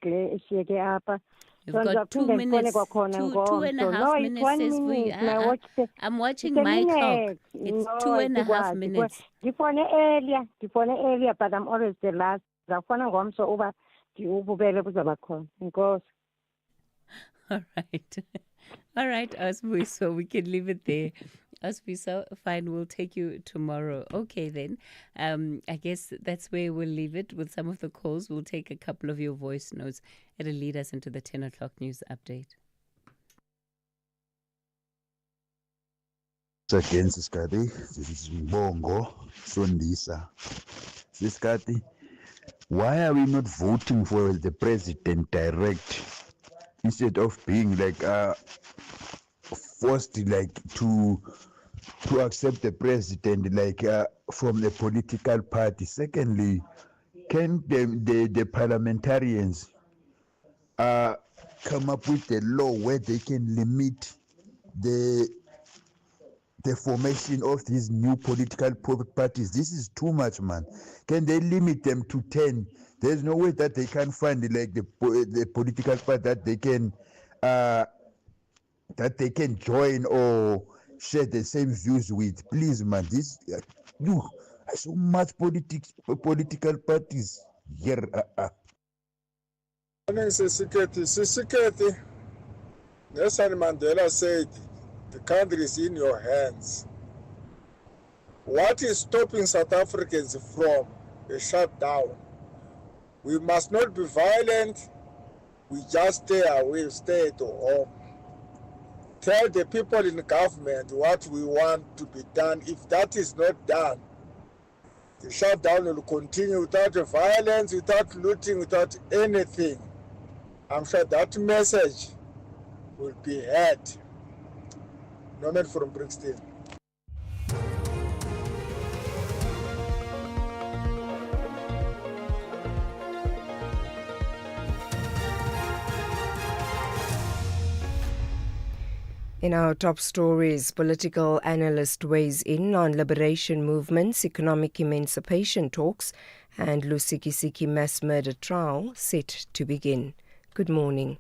ishiyeke apha. You've got 2 minutes, two and a half minutes, says for you. I'm watching my clock. It's 2.5 minutes. Ndifone earlier, but I'm always the last. Ndafona ngomso uba ububele buzaba khona. Inkosi. All right, Asbu, so we can leave it there. Asbu, so fine, we'll take you tomorrow. Okay, then. I guess that's where we'll leave it with some of the calls. We'll take a couple of your voice notes. It'll lead us into the 10 o'clock news update. Again, Siskati, this is Bongo, Sondisa. Siskati, why are we not voting for the president direct instead of being like forced like to accept the president like from the political party? Secondly, can the parliamentarians come up with a law where they can limit the formation of these new political parties? This is too much, man. Can they limit them to 10? There's no way that they can find like the political party that they can join or share the same views with. Please, man, this so much political parties here. Sisiketi. Nelson Mandela said, the country is in your hands. What is stopping South Africans from a shutdown? We must not be violent. We just stay away, stay at home. Tell the people in government what we want to be done. If that is not done, the shutdown will continue without violence, without looting, without anything. I'm sure that message will be heard. Norman from Brixton. In our top stories, political analyst weighs in on liberation movements, economic emancipation talks, and Lusikisiki mass murder trial set to begin. Good morning.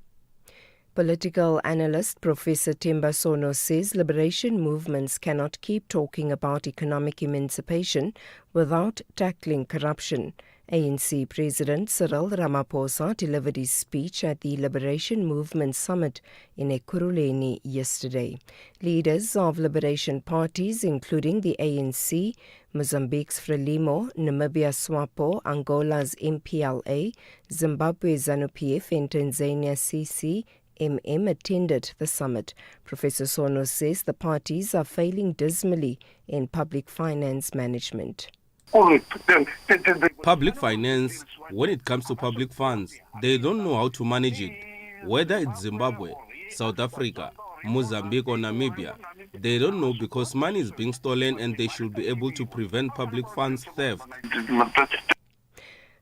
Political analyst Professor Themba Sono says liberation movements cannot keep talking about economic emancipation without tackling corruption. ANC President Cyril Ramaphosa delivered his speech at the Liberation Movement Summit in Ekurhuleni yesterday. Leaders of liberation parties, including the ANC, Mozambique's Frelimo, Namibia's SWAPO, Angola's MPLA, Zimbabwe's ZANU-PF, and Tanzania's CCM attended the summit. Professor Sono says the parties are failing dismally in public finance management. Public finance, when it comes to public funds, they don't know how to manage it. Whether it's Zimbabwe, South Africa, Mozambique or Namibia, they don't know because money is being stolen and they should be able to prevent public funds theft.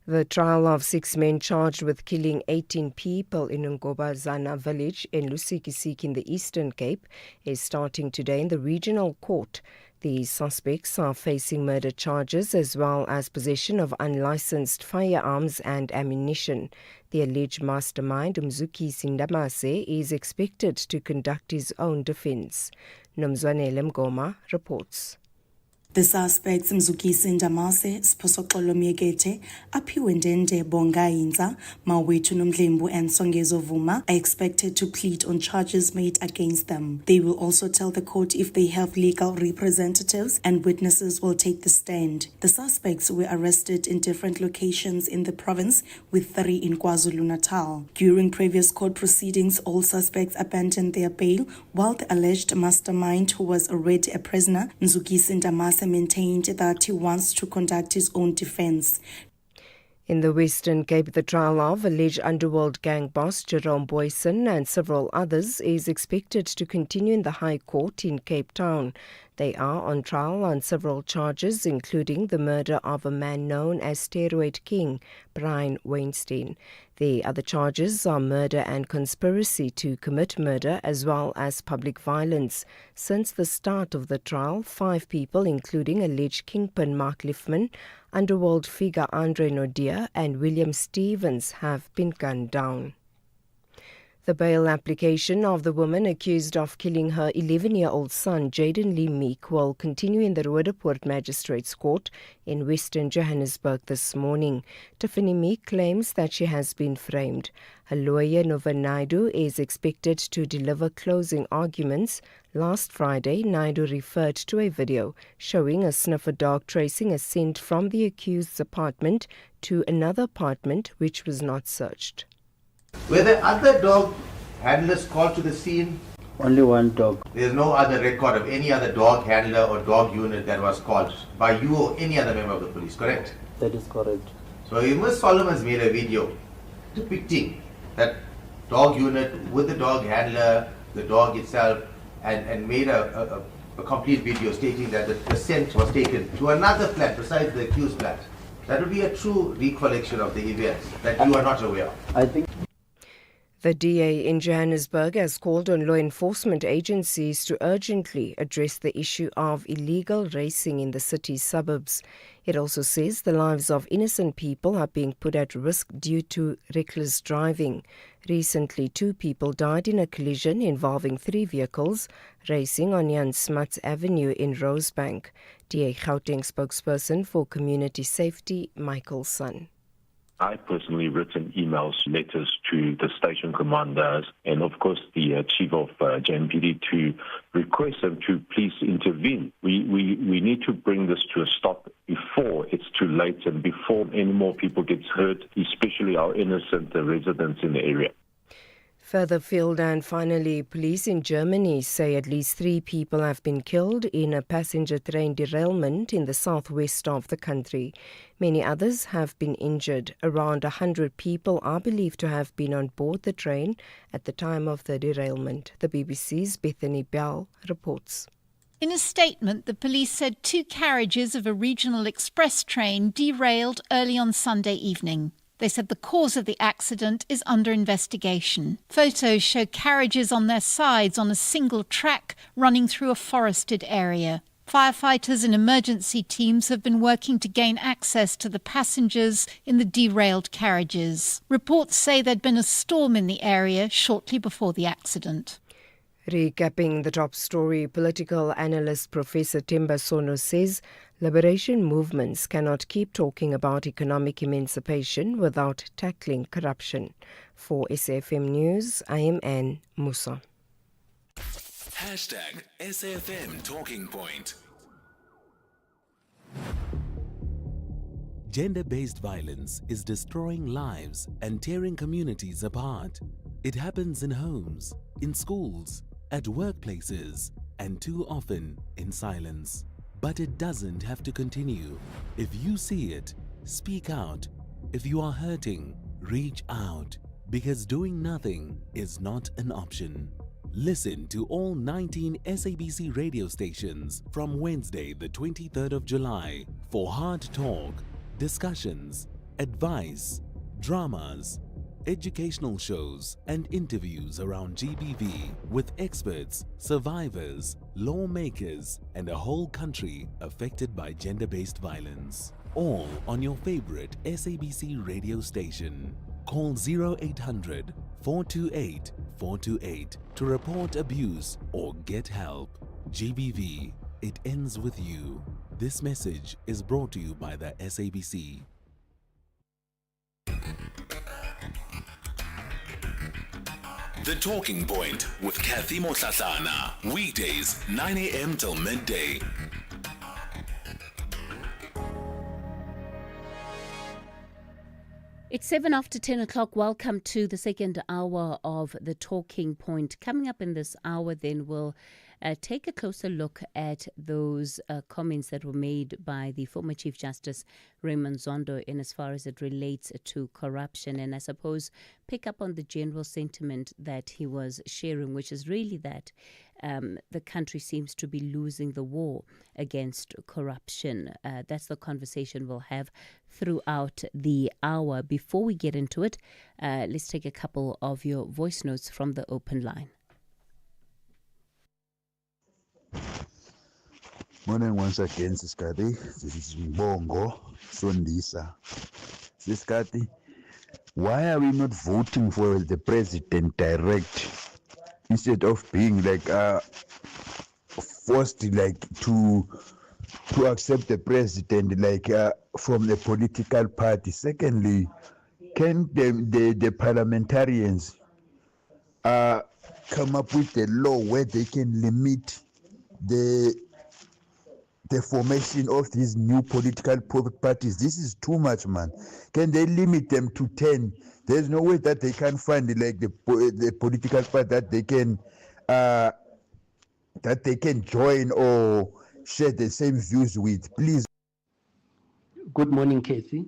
The trial of 6 men charged with killing 18 people in Ngobazana village in Lusikisiki in the Eastern Cape is starting today in the regional court. The suspects are facing murder charges as well as possession of unlicensed firearms and ammunition. The alleged mastermind, Mzuki Sindamase, is expected to conduct his own defense. Nomzwanele Mgoma reports. The suspects Mzuki Sindamase, Sposokolo Miekete, Aphiwe Ndende Bongayinza, Mawethu Nomdlembu and Songezo Vuma are expected to plead on charges made against them. They will also tell the court if they have legal representatives and witnesses will take the stand. The suspects were arrested in different locations in the province, with 3 in KwaZulu-Natal. During previous court proceedings, all suspects abandoned their bail, while the alleged mastermind, who was already a prisoner, Mzuki Sindamase, maintained that he wants to conduct his own defense. In the Western Cape, the trial of alleged underworld gang boss Jerome Boyson and several others is expected to continue in the High Court in Cape Town. They are on trial on several charges, including the murder of a man known as Steroid King, Brian Weinstein. The other charges are murder and conspiracy to commit murder as well as public violence. Since the start of the trial, 5 people, including alleged kingpin Mark Liffman, underworld figure Andre Nodia and William Stevens, have been gunned down. The bail application of the woman accused of killing her 11-year-old son, Jaden Lee Meek, will continue in the Roodepoort Magistrates Court in Western Johannesburg this morning. Tiffany Meek claims that she has been framed. Her lawyer, Nova Naidu, is expected to deliver closing arguments. Last Friday, Naidu referred to a video showing a sniffer dog tracing a scent from the accused's apartment to another apartment which was not searched. Were there other dog handlers called to the scene? Only one dog. There's no other record of any other dog handler or dog unit that was called by you or any other member of the police, correct? That is correct. So Ms. Solomon's made a video depicting that dog unit with the dog handler, the dog itself, and made a complete video stating that the scent was taken to another flat besides the accused flat. That would be a true recollection of the events that you are not aware of. I think the DA in Johannesburg has called on law enforcement agencies to urgently address the issue of illegal racing in the city's suburbs. It also says the lives of innocent people are being put at risk due to reckless driving. Recently, 2 people died in a collision involving 3 vehicles racing on Jan Smuts Avenue in Rosebank. DA Gauteng spokesperson for Community Safety, Michael Sun. I personally written emails, letters to the station commanders and of course the chief of JMPD to request them to please intervene. We need to bring this to a stop before it's too late and before any more people get hurt, especially our innocent residents in the area. Further field and finally, police in Germany say at least 3 people have been killed in a passenger train derailment in the southwest of the country. Many others have been injured. Around 100 people are believed to have been on board the train at the time of the derailment. The BBC's Bethany Bell reports. In a statement, the police said 2 carriages of a regional express train derailed early on Sunday evening. They said the cause of the accident is under investigation. Photos show carriages on their sides on a single track running through a forested area. Firefighters and emergency teams have been working to gain access to the passengers in the derailed carriages. Reports say there'd been a storm in the area shortly before the accident. Recapping the top story, political analyst Professor Themba Sono says liberation movements cannot keep talking about economic emancipation without tackling corruption. For SAFM News, I am Anne Musa. #SAFM Talking Point. Gender-based violence is destroying lives and tearing communities apart. It happens in homes, in schools, at workplaces, and too often in silence. But it doesn't have to continue. If you see it, speak out. If you are hurting, reach out. Because doing nothing is not an option. Listen to all 19 SABC radio stations from Wednesday, the 23rd of July for hard talk, discussions, advice, dramas, educational shows and interviews around GBV with experts, survivors, lawmakers and a whole country affected by gender-based violence. All on your favorite SABC radio station. Call 0800 428 428 to report abuse or get help. GBV, it ends with you. This message is brought to you by the SABC. The Talking Point with Cathy Mohlahlana. Weekdays, 9 a.m. till midday. It's 7 after 10 o'clock. Welcome to the second hour of The Talking Point. Coming up in this hour, then, we'll take a closer look at those comments that were made by the former Chief Justice Raymond Zondo in as far as it relates to corruption, and I suppose pick up on the general sentiment that he was sharing, which is really that the country seems to be losing the war against corruption. That's the conversation we'll have throughout the hour. Before we get into it, let's take a couple of your voice notes from the open line. Morning once again, Sis Cathy. This is Mbongo Sondisa. Sis Cathy, why are we not voting for the president direct instead of being like forced like to accept the president like from the political party? Secondly, can the parliamentarians come up with a law where they can limit the formation of these new political parties? This is too much, man. Can they limit them to 10? There's no way that they can find like the political party that they can join or share the same views with. Please. Good morning, Cathy.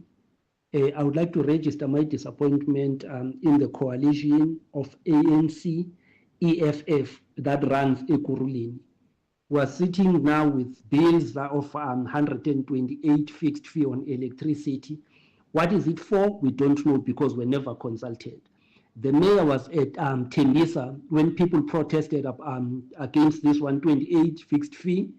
I would like to register my disappointment in the coalition of ANC, EFF that runs Ekurhuleni. We are sitting now with bills of 128 fixed fee on electricity. What is it for? We don't know because we're never consulted. The mayor was at Tembisa when people protested against this 128 fixed fee.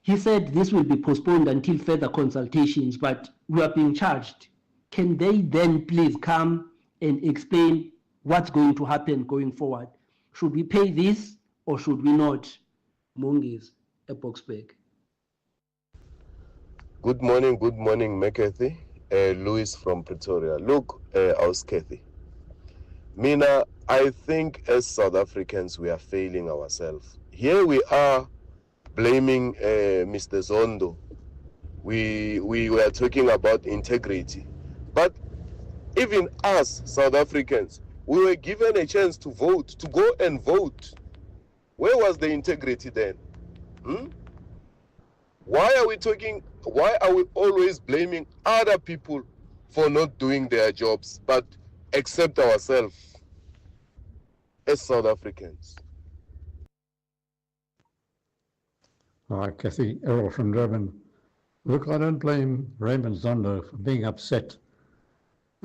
He said this will be postponed until further consultations, but we are being charged. Can they then please come and explain what's going to happen going forward? Should we pay this or should we not? Mongis, Boksburg. Good morning, Cathy. Louis from Pretoria. Look, I was Cathy. Mina, I think as South Africans, we are failing ourselves. Here we are blaming Mr. Zondo. We were talking about integrity. But even us, South Africans, we were given a chance to vote, to go and vote. Where was the integrity then? Why are we always blaming other people for not doing their jobs, but accept ourselves as South Africans? Hi, Cathy, Errol from Durban. Look, I don't blame Raymond Zondo for being upset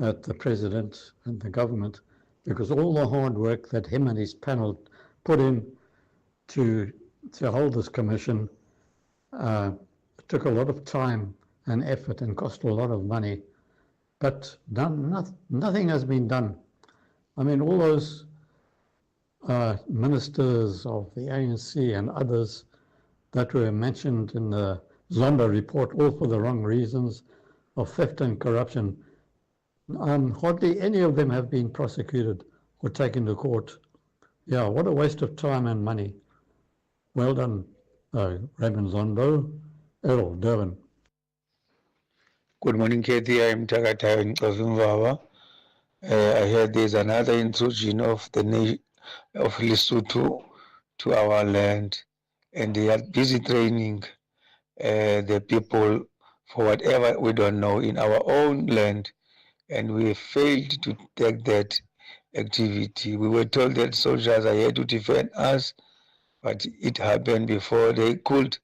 at the president and the government, because all the hard work that him and his panel put in to hold this commission took a lot of time and effort and cost a lot of money, but nothing has been done. I mean, all those ministers of the ANC and others that were mentioned in the Zondo report, all for the wrong reasons of theft and corruption, hardly any of them have been prosecuted or taken to court. Yeah, what a waste of time and money. Well done, Raymond Zondo, Errol, Durban. Good morning, Cathy. I'm Takata in Kazumvawa. I heard there's another intrusion of Lesotho to our land, and they are busy training the people for whatever we don't know in our own land, and we failed to take that activity. We were told that soldiers are here to defend us, but it happened before they could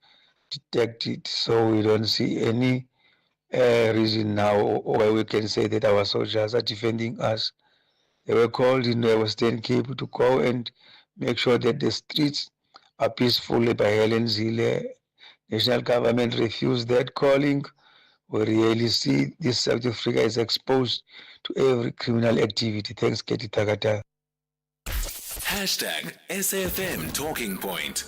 detect it, so we don't see any reason now why we can say that our soldiers are defending us. They were called in the Western Cape to go and make sure that the streets are peaceful by Helen Zille. National government refused that calling. We really see this South Africa is exposed to every criminal activity. Thanks, Katie Tagata. Hashtag SAFM Talking Point.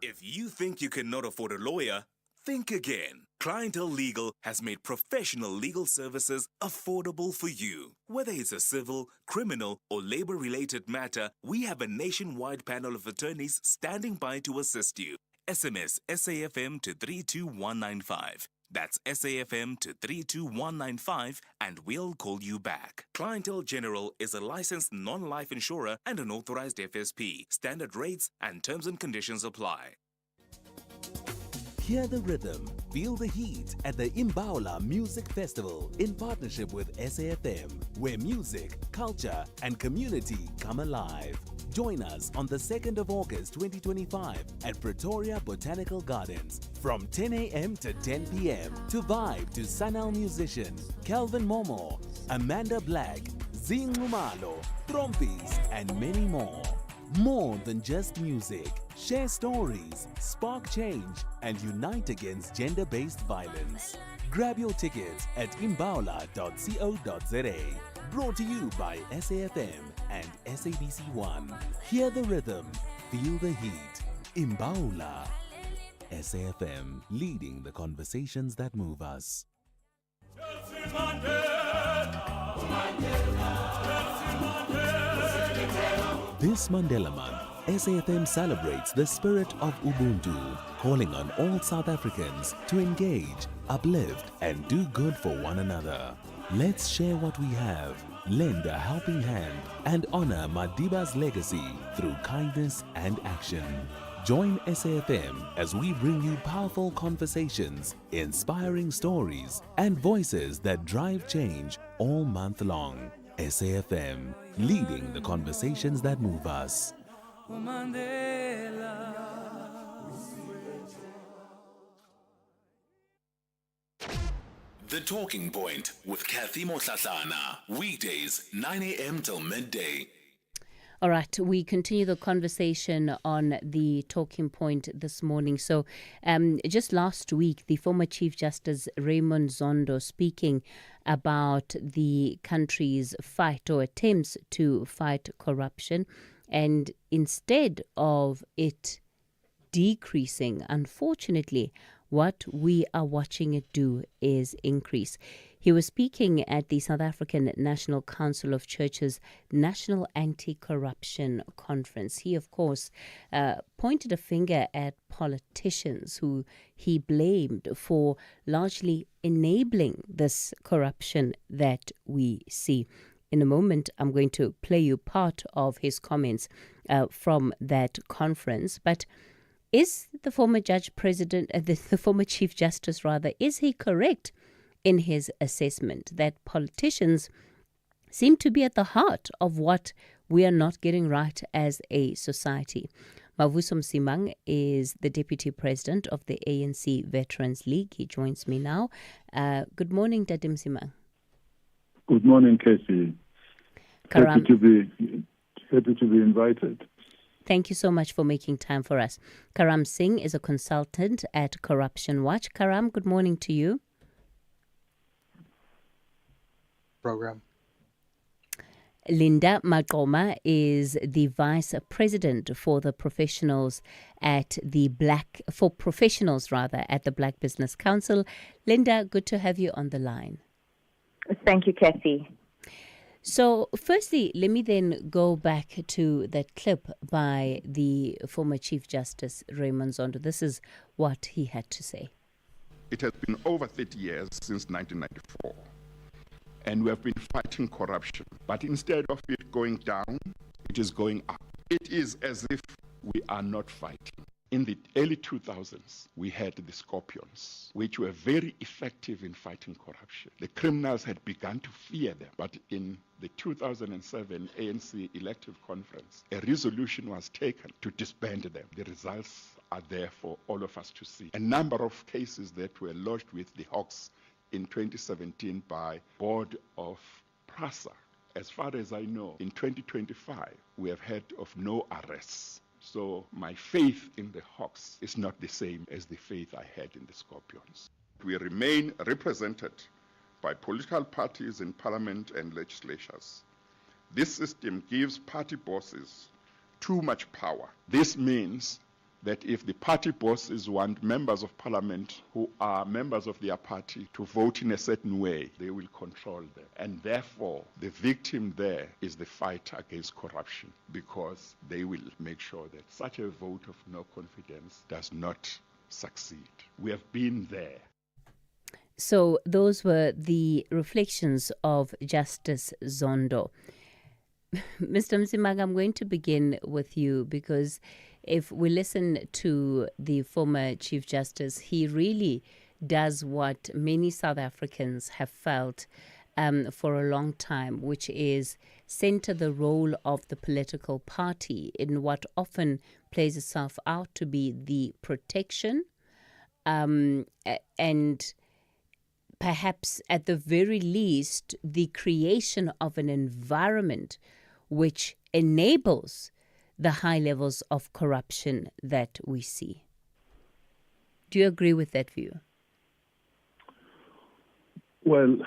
If you think you cannot afford a lawyer, think again. Clientele Legal has made professional legal services affordable for you. Whether it's a civil, criminal, or labor-related matter, we have a nationwide panel of attorneys standing by to assist you. SMS SAFM to 32195. That's SAFM to 32195 and we'll call you back. Clientele General is a licensed non-life insurer and an authorized FSP. Standard rates and terms and conditions apply. Hear the rhythm, feel the heat at the Imbaula Music Festival in partnership with SAFM, where music, culture, and community come alive. Join us on the 2nd of August 2025 at Pretoria Botanical Gardens from 10 a.m. to 10 p.m. to vibe to Sanal musician Calvin Momo, Amanda Black, Zing Lumalo, Trompis, and many more. More than just music. Share stories, spark change, and unite against gender-based violence. Grab your tickets at imbaula.co.za. Brought to you by SAFM and SABC1. Hear the rhythm, feel the heat. Imbaula. SAFM, leading the conversations that move us. This Mandela Month, SAFM celebrates the spirit of Ubuntu, calling on all South Africans to engage, uplift, and do good for one another. Let's share what we have, lend a helping hand, and honor Madiba's legacy through kindness and action. Join SAFM as we bring you powerful conversations, inspiring stories, and voices that drive change all month long. SAFM, leading the conversations that move us. The Talking Point with Cathy Mohlahlana. Weekdays, 9 a.m. till midday. All right, we continue the conversation on the Talking Point this morning. So just last week, the former Chief Justice Raymond Zondo speaking about the country's fight or attempts to fight corruption, and instead of it decreasing, unfortunately, what we are watching it do is increase. He was speaking at the South African National Council of Churches National Anti-Corruption Conference. He, of course, pointed a finger at politicians who he blamed for largely enabling this corruption that we see. In a moment, I'm going to play you part of his comments from that conference. But is the former the former Chief Justice, is he correct in his assessment that politicians seem to be at the heart of what we are not getting right as a society? Mavuso Msimang is the Deputy President of the ANC Veterans League. He joins me now. Good morning, Dadim Msimang. Good morning, Casey. Happy to be invited. Thank you so much for making time for us. Karam Singh is a consultant at Corruption Watch. Karam, good morning to you. Program. Linda Magoma is the Vice President for the professionals at the Black Business Council. Linda, good to have you on the line. Thank you, Cathy. So, firstly, let me then go back to that clip by the former Chief Justice Raymond Zondo. This is what he had to say. It has been over 30 years since 1994, and we have been fighting corruption. But instead of it going down, it is going up. It is as if we are not fighting. In the early 2000s, we had the Scorpions, which were very effective in fighting corruption. The criminals had begun to fear them, but in the 2007 ANC elective conference, a resolution was taken to disband them. The results are there for all of us to see. A number of cases that were lodged with the Hawks in 2017 by board of PRASA. As far as I know, in 2025, we have heard of no arrests. So my faith in the Hawks is not the same as the faith I had in the Scorpions. We remain represented by political parties in parliament and legislatures. This system gives party bosses too much power. This means that if the party bosses want members of parliament who are members of their party to vote in a certain way, they will control them. And therefore, the victim there is the fight against corruption, because they will make sure that such a vote of no confidence does not succeed. We have been there. So those were the reflections of Justice Zondo. Mr. Msimang, I'm going to begin with you, because if we listen to the former Chief Justice, he really does what many South Africans have felt for a long time, which is center the role of the political party in what often plays itself out to be the protection and perhaps at the very least the creation of an environment which enables the high levels of corruption that we see. Do you agree with that view? Well,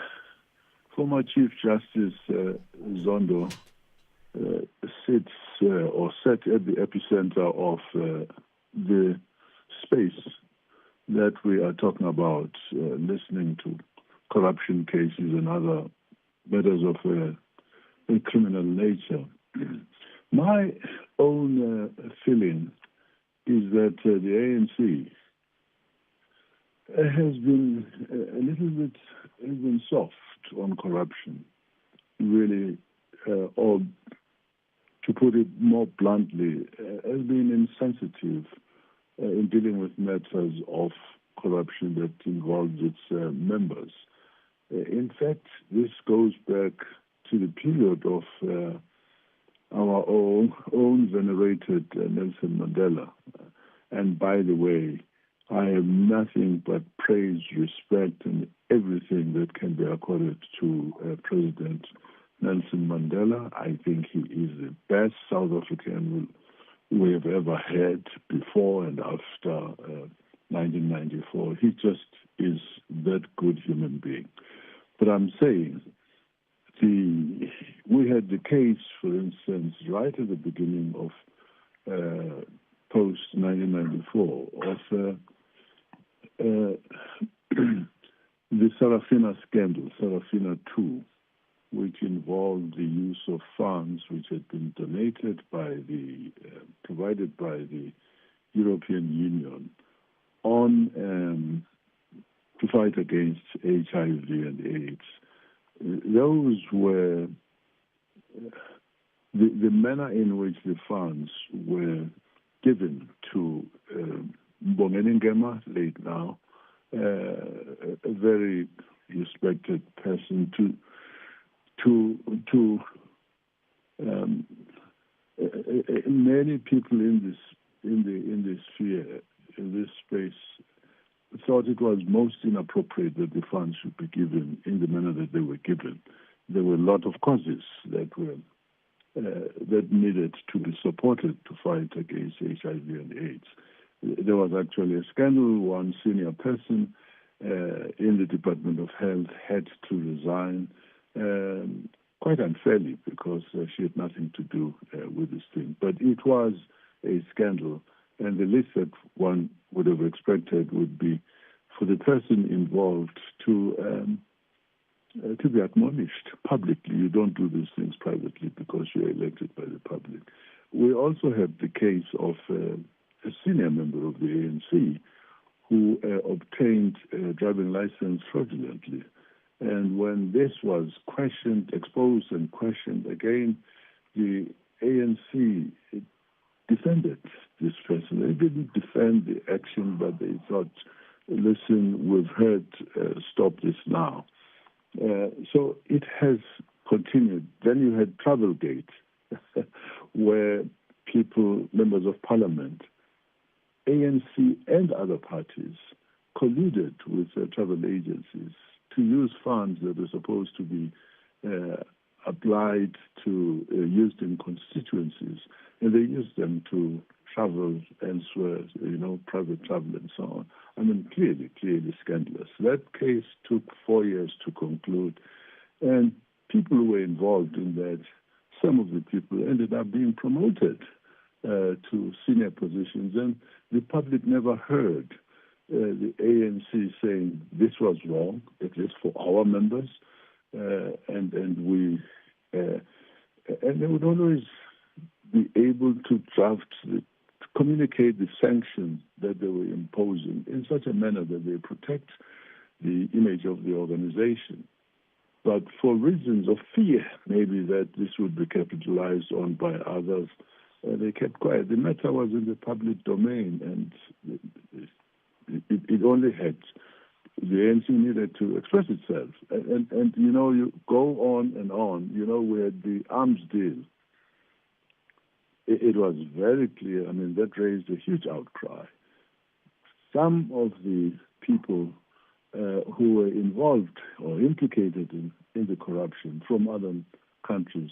former Chief Justice Zondo sits or sat at the epicenter of the space that we are talking about, listening to corruption cases and other matters of a criminal nature. My own feeling is that the ANC has been a little bit soft on corruption, really, or to put it more bluntly, has been insensitive in dealing with matters of corruption that involves its members. In fact, this goes back to the period of our own venerated Nelson Mandela. And by the way, I have nothing but praise, respect, and everything that can be accorded to President Nelson Mandela. I think he is the best South African we have ever had before and after 1994. He just is that good human being. But I'm saying we had the case, for instance, right at the beginning of post-1994 of the Sarafina scandal, Sarafina 2, which involved the use of funds which had been donated provided by the European Union to fight against HIV and AIDS. Those were the manner in which the funds were given to Mbongeni Ngema, late now, a very respected person, to many people in this sphere, in this space, thought it was most inappropriate that the funds should be given in the manner that they were given. There were a lot of causes that needed to be supported to fight against HIV and AIDS. There was actually a scandal. One senior person in the Department of Health had to resign quite unfairly because she had nothing to do with this thing. But it was a scandal, and the least that one would have expected would be for the person involved to be admonished publicly. You don't do these things privately because you're elected by the public. We also have the case of a senior member of the ANC who obtained a driving license fraudulently. And when this was exposed and questioned again, the ANC defended this person. They didn't defend the action, but they thought, listen, we've heard, stop this now. So it has continued. Then you had Travelgate, where members of parliament, ANC and other parties colluded with travel agencies to use funds that were supposed to be applied to, used in constituencies, and they used them to travel elsewhere, private travel and so on. I mean, clearly scandalous. That case took 4 years to conclude, and people who were involved in that, some of the people ended up being promoted to senior positions, and the public never heard the ANC saying this was wrong, at least for our members, and they would always be able to communicate the sanctions that they were imposing in such a manner that they protect the image of the organization. But for reasons of fear, maybe that this would be capitalized on by others, they kept quiet. The matter was in the public domain, and it only had the ANC needed to express itself. And you go on and on. We had the arms deal. It was very clear. I mean, that raised a huge outcry. Some of the people who were involved or implicated in the corruption from other countries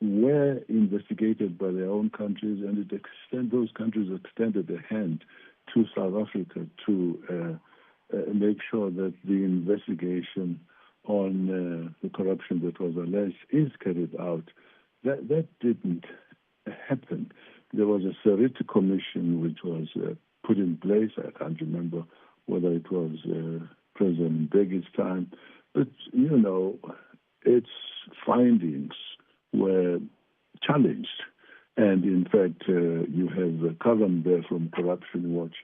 were investigated by their own countries, and those countries extended a hand to South Africa to make sure that the investigation on the corruption that was alleged is carried out. That didn't happen. There was a Seriti commission which was put in place. I can't remember whether it was President Begi's time, but its findings were challenged. And in fact, you have Kavan there from Corruption Watch.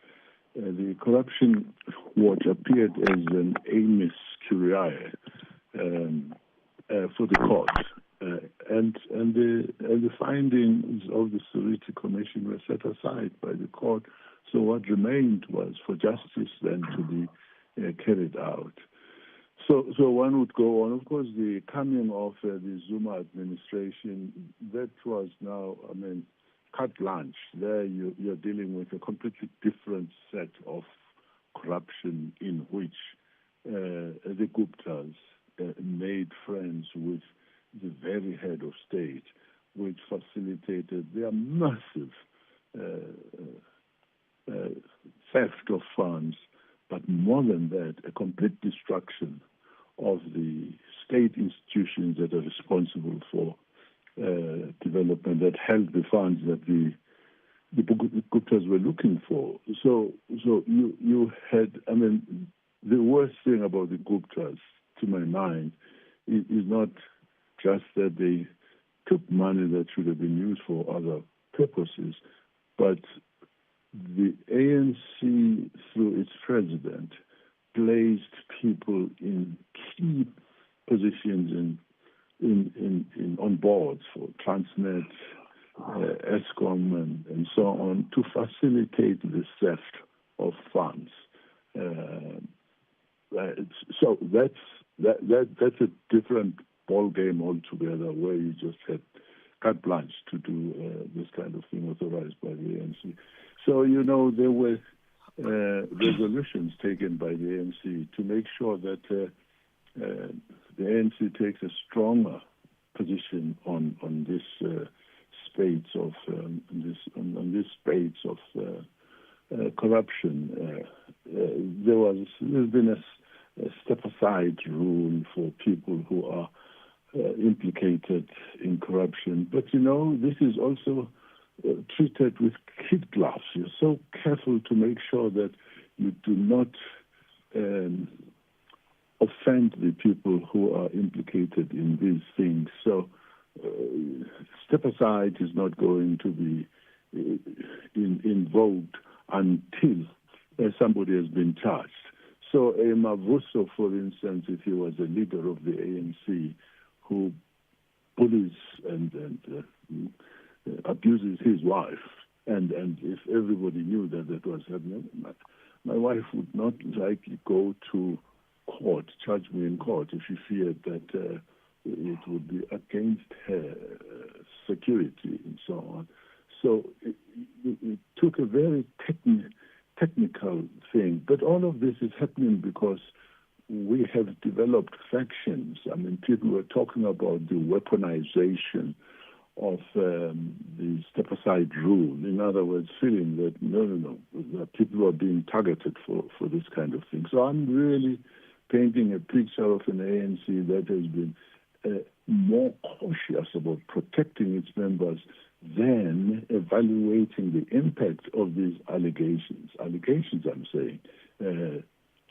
The Corruption Watch appeared as an Amos curiae for the court. And the findings of the Seriti Commission were set aside by the court. So what remained was for justice then to be carried out. So one would go on. Of course, the coming of the Zuma administration, that was now, carte blanche. There you're dealing with a completely different set of corruption in which the Guptas made friends with the very head of state, which facilitated their massive theft of funds, but more than that, a complete destruction of the state institutions that are responsible for development, that held the funds that the Guptas were looking for. So you had, the worst thing about the Guptas, to my mind, is not just that they took money that should have been used for other purposes, but the ANC, through its president, placed people in key positions on boards for Transnet, Eskom, and so on, to facilitate the theft of funds. So that's a different ball game altogether, where you just had carte blanche to do this kind of thing authorized by the ANC. So, there were resolutions taken by the ANC to make sure that the ANC takes a stronger position on this spades of corruption. There's been a step-aside rule for people who are implicated in corruption. But, this is also treated with kid gloves. You're so careful to make sure that you do not offend the people who are implicated in these things. So step aside is not going to be invoked until somebody has been charged. So a Mavuso, for instance, if he was a leader of the ANC who bullies and abuses his wife, and if everybody knew that was happening, my wife would not likely go to court, charge me in court, if she feared that it would be against her security and so on. So it took a very technical thing. But all of this is happening because we have developed factions. People were talking about the weaponization of the step-aside rule. In other words, feeling that, no, that people are being targeted for this kind of thing. So I'm really painting a picture of an ANC that has been more cautious about protecting its members than evaluating the impact of these allegations, I'm saying, to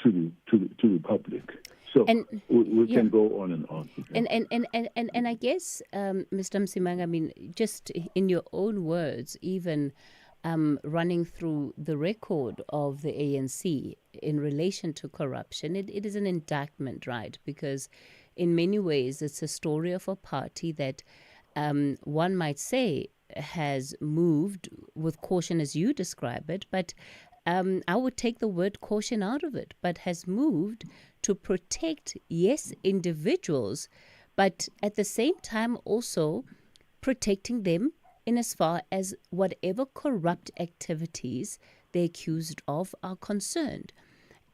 the public. So we can go on and on. And I guess, Mr. Msimang, just in your own words, even running through the record of the ANC in relation to corruption, it is an indictment, right? Because in many ways, it's a story of a party that one might say has moved with caution as you describe it, but I would take the word caution out of it, but has moved to protect, yes, individuals, but at the same time also protecting them in as far as whatever corrupt activities they're accused of are concerned.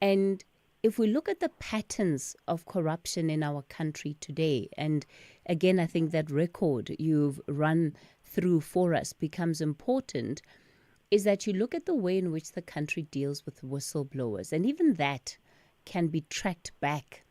And if we look at the patterns of corruption in our country today, and again, I think that record you've run through for us becomes important, is that you look at the way in which the country deals with whistleblowers. And even that can be tracked back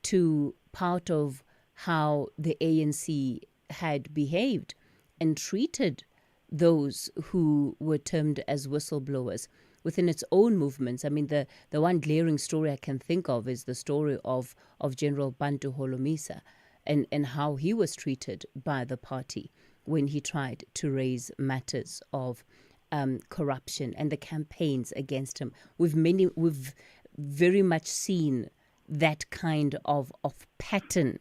to part of how the ANC had behaved and treated those who were termed as whistleblowers within its own movements. I mean, the one glaring story I can think of is the story of General Bantu Holomisa and how he was treated by the party when he tried to raise matters of corruption and the campaigns against him. We've very much seen that kind of pattern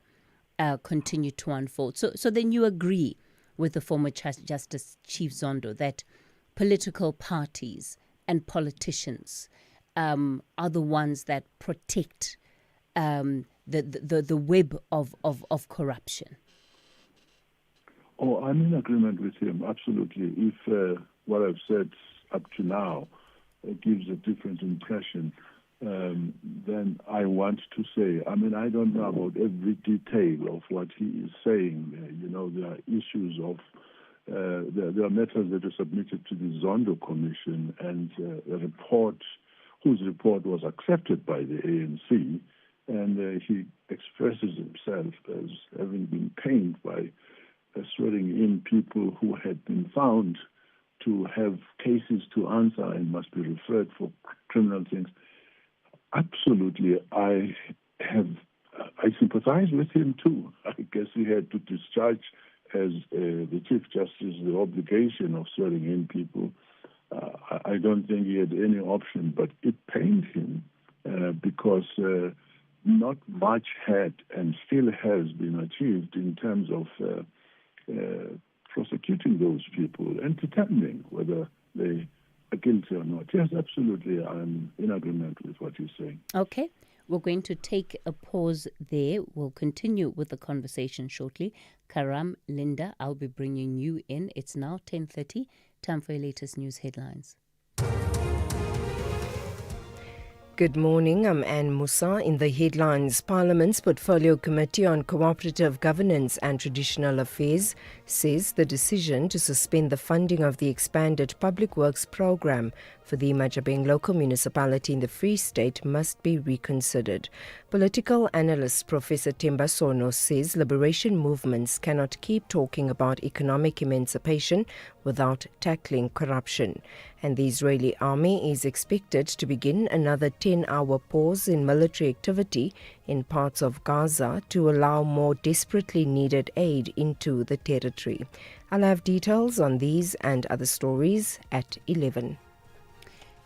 continue to unfold. So then you agree with the former Justice Chief Zondo that political parties and politicians are the ones that protect the web of corruption. Oh, I'm in agreement with him, absolutely. If what I've said up to now gives a different impression, then I want to say, I mean, I don't know about every detail of what he is saying. You know, there are issues of, there are matters that are submitted to the Zondo Commission, and a report, whose report was accepted by the ANC, and he expresses himself as having been pained by swearing in people who had been found to have cases to answer and must be referred for criminal things. Absolutely, I sympathize with him too. I guess he had to discharge as the Chief Justice the obligation of swearing in people. I don't think he had any option, but it pained him because not much had and still has been achieved in terms of prosecuting those people and determining whether they are guilty or not. Yes, absolutely. I'm in agreement with what you're saying. Okay. We're going to take a pause there. We'll continue with the conversation shortly. Karam, Linda, I'll be bringing you in. It's now 10:30. Time for your latest news headlines. Good morning, I'm Anne Musa. In the headlines, Parliament's Portfolio Committee on Cooperative Governance and Traditional Affairs says the decision to suspend the funding of the expanded Public Works Programme for the Majabeng local municipality in the Free State must be reconsidered. Political analyst Professor Themba Sono says liberation movements cannot keep talking about economic emancipation without tackling corruption. And the Israeli army is expected to begin another 10-hour pause in military activity in parts of Gaza to allow more desperately needed aid into the territory. I'll have details on these and other stories at 11.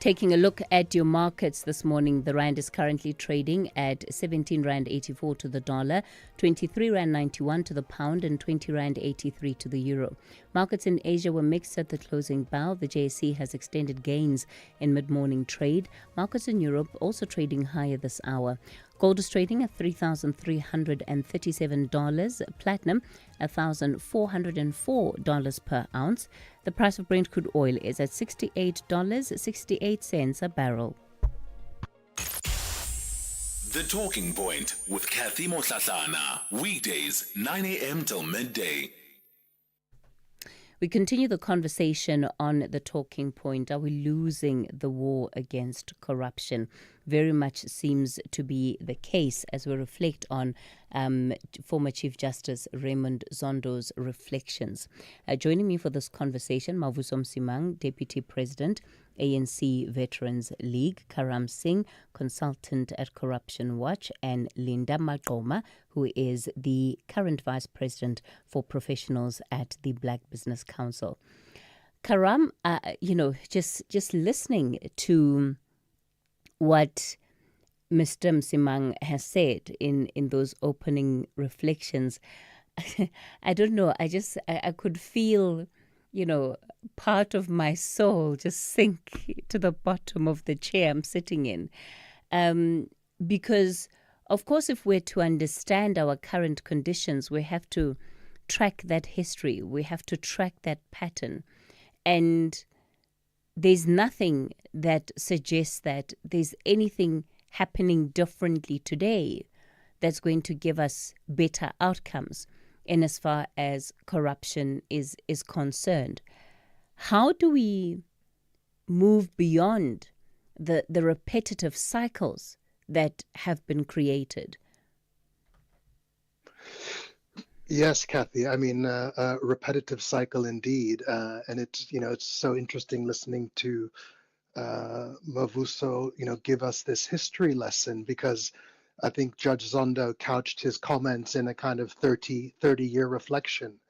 Taking a look at your markets this morning, the rand is currently trading at 17 rand 84 to the dollar, 23 rand 91 to the pound, and 20 rand 83 to the euro. Markets in Asia were mixed at the closing bell. The JSE has extended gains in mid-morning trade. Markets in Europe also trading higher this hour. Gold is trading at $3,337. Platinum, $1,404 per ounce. The price of Brent crude oil is at $68.68 a barrel. The Talking Point with Cathy Mohlahlana. Weekdays, 9 a.m. till midday. We continue the conversation on the talking point. Are we losing the war against corruption? Very much seems to be the case as we reflect on former Chief Justice Raymond Zondo's reflections. Joining me for this conversation, Mavuso Msimang, Deputy President, ANC Veterans League, Karam Singh, consultant at Corruption Watch, and Linda Maqoma, who is the current Vice President for Professionals at the Black Business Council. Karam, just listening to what Mr. Msimang has said in those opening reflections, I don't know, I could feel part of my soul just sink to the bottom of the chair I'm sitting in. Because, of course, if we're to understand our current conditions, we have to track that history. We have to track that pattern. And there's nothing that suggests that there's anything happening differently today that's going to give us better outcomes in as far as corruption is concerned. How do we move beyond the repetitive cycles that have been created? Yes, Cathy. I mean, a repetitive cycle indeed, and it's so interesting listening to Mavuso, give us this history lesson, because I think Judge Zondo couched his comments in a kind of 30-year reflection.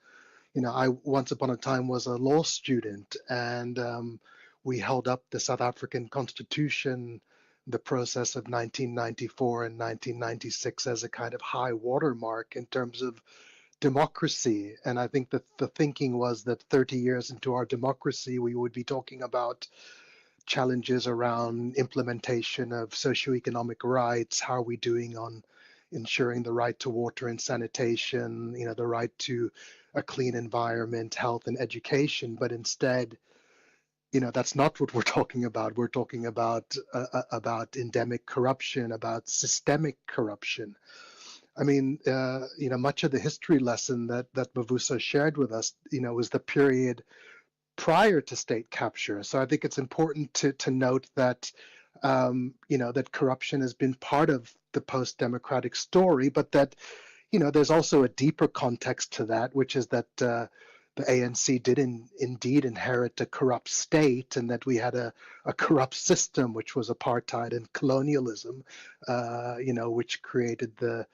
I once upon a time was a law student, and we held up the South African Constitution, the process of 1994 and 1996, as a kind of high watermark in terms of democracy. And I think that the thinking was that 30 years into our democracy, we would be talking about challenges around implementation of socioeconomic rights. How are we doing on ensuring the right to water and sanitation, the right to a clean environment, health and education? But instead, that's not what we're talking about. We're talking about endemic corruption, about systemic corruption. I mean, much of the history lesson that Mavuso shared with us, was the period prior to state capture. So I think it's important to note that, that corruption has been part of the post-democratic story, but that, there's also a deeper context to that, which is that the ANC did indeed inherit a corrupt state, and that we had a corrupt system, which was apartheid and colonialism, which created the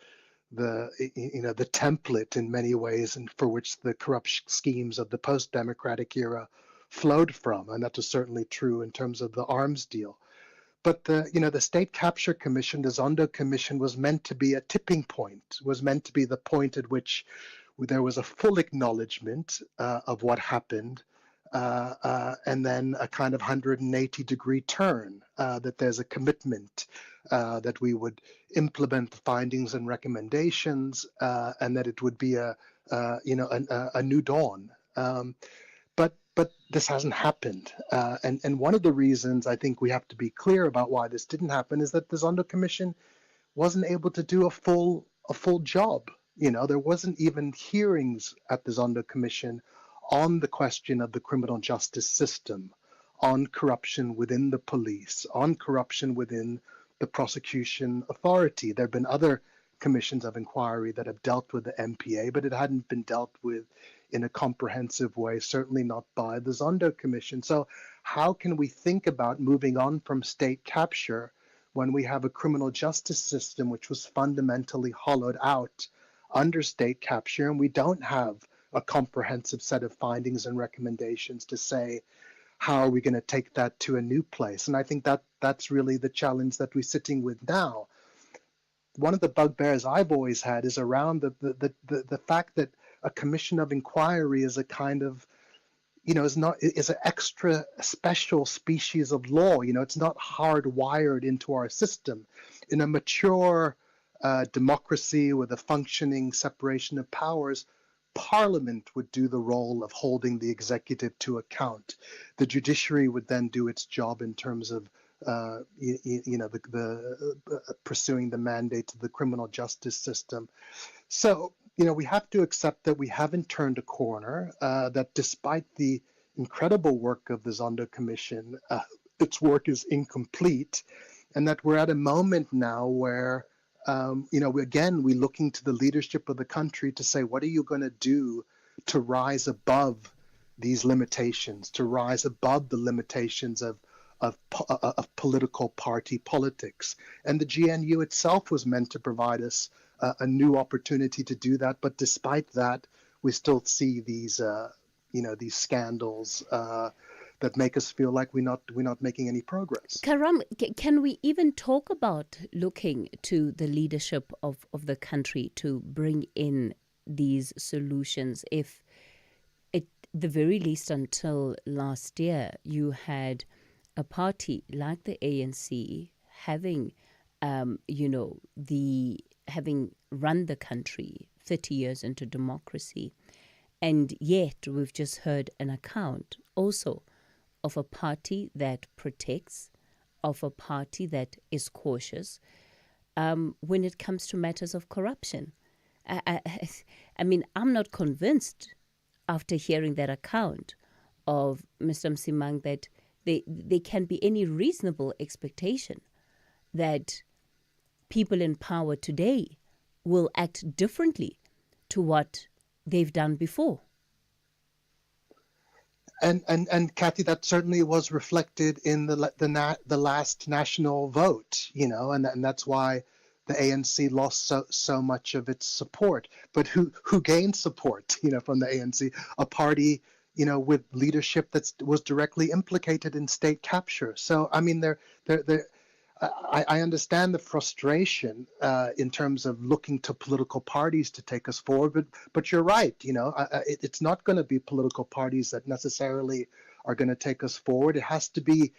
template in many ways, and for which the corrupt schemes of the post-democratic era flowed from. And that was certainly true in terms of the arms deal. But the State Capture Commission, the Zondo Commission, was meant to be a tipping point, was meant to be the point at which there was a full acknowledgement of what happened, and then a kind of 180-degree turn, that there's a commitment that we would implement the findings and recommendations, and that it would be a new dawn. But this hasn't happened, and one of the reasons I think we have to be clear about why this didn't happen is that the Zondo Commission wasn't able to do a full job. There wasn't even hearings at the Zondo Commission on the question of the criminal justice system, on corruption within the police, on corruption within the prosecution authority. There have been other commissions of inquiry that have dealt with the MPA, but it hadn't been dealt with in a comprehensive way, certainly not by the Zondo Commission. So how can we think about moving on from state capture when we have a criminal justice system which was fundamentally hollowed out under state capture, and we don't have a comprehensive set of findings and recommendations to say, how are we going to take that to a new place? And I think that's really the challenge that we're sitting with now. One of the bugbears I've always had is around the fact that a commission of inquiry is a kind of, is an extra special species of law. It's not hardwired into our system. In a mature democracy with a functioning separation of powers, Parliament would do the role of holding the executive to account. The judiciary would then do its job in terms of pursuing the mandate of the criminal justice system. So, we have to accept that we haven't turned a corner, that despite the incredible work of the Zondo Commission, its work is incomplete, and that we're at a moment now where, we're looking to the leadership of the country to say, what are you going to do to rise above these limitations, to rise above the limitations of political party politics? And the GNU itself was meant to provide us a new opportunity to do that. But despite that, we still see these scandals that make us feel like we're not making any progress. Karam, can we even talk about looking to the leadership of the country to bring in these solutions if the very least until last year, you had a party like the ANC having, having run the country 30 years into democracy. And yet we've just heard an account also of a party that protects, of a party that is cautious when it comes to matters of corruption. I mean, I'm not convinced after hearing that account of Mr. Msimang that there can be any reasonable expectation that people in power today will act differently to what they've done before. And Cathy, that certainly was reflected in the last national vote, and that's why the ANC lost so much of its support. But who gained support, from the ANC? A party, with leadership that was directly implicated in state capture. So I mean, I understand the frustration in terms of looking to political parties to take us forward, but you're right. It's not going to be political parties that necessarily are going to take us forward. It has to be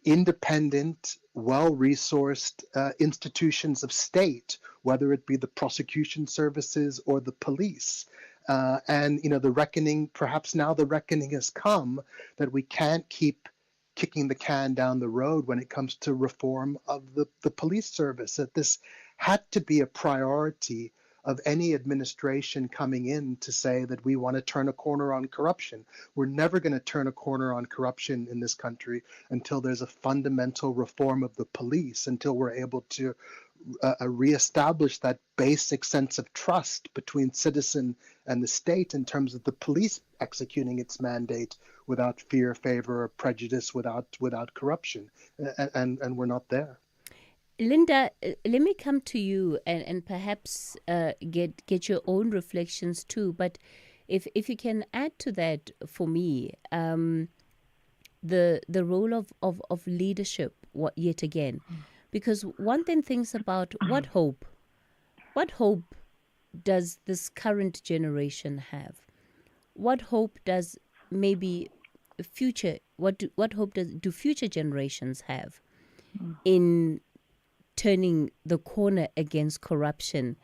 independent, well-resourced institutions of state, whether it be the prosecution services or the police. And the reckoning, perhaps now the reckoning has come that we can't keep kicking the can down the road when it comes to reform of the police service, that this had to be a priority of any administration coming in to say that we want to turn a corner on corruption. We're never going to turn a corner on corruption in this country until there's a fundamental reform of the police, until we're able to reestablish that basic sense of trust between citizen and the state in terms of the police executing its mandate without fear, favor, or prejudice, without corruption, and we're not there. Linda, let me come to you and perhaps get your own reflections too. But if you can add to that for me, the role of leadership, yet again, because one thing thinks about what hope does this current generation have? What hope does maybe future? What hope do future generations have in turning the corner against corruption,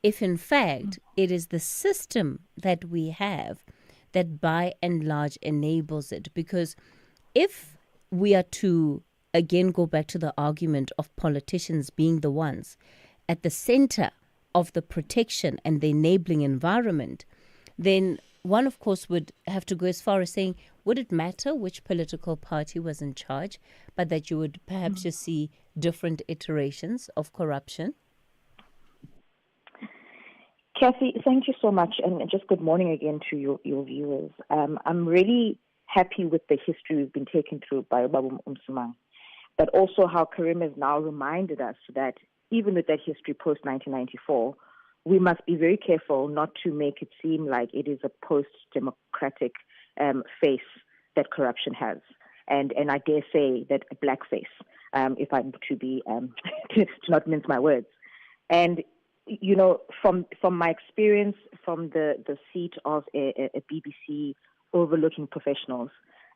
if in fact it is the system that we have that by and large enables it? Because if we are to again go back to the argument of politicians being the ones at the center of the protection and the enabling environment, then one, of course, would have to go as far as saying, would it matter which political party was in charge, but that you would perhaps just see different iterations of corruption? Cathy, thank you so much, and just good morning again to your viewers. I'm really happy with the history we've been taken through by Babu Msimang, but also how Karim has now reminded us that even with that history post-1994, we must be very careful not to make it seem like it is a post-democratic face that corruption has. And I dare say that a black face, if I'm to be, to not mince my words. And, from my experience from the seat of a BBC overlooking professionals,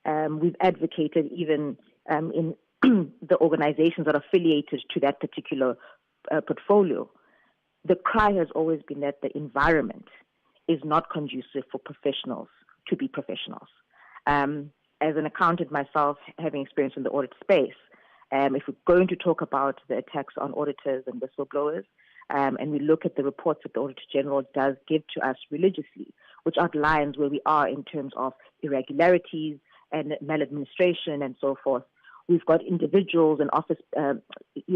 we've advocated even in the organizations that are affiliated to that particular portfolio. The cry has always been that the environment is not conducive for professionals to be professionals. As an accountant myself, having experience in the audit space, if we're going to talk about the attacks on auditors and whistleblowers, and we look at the reports that the Auditor General does give to us religiously, which outlines where we are in terms of irregularities and maladministration and so forth, we've got individuals and office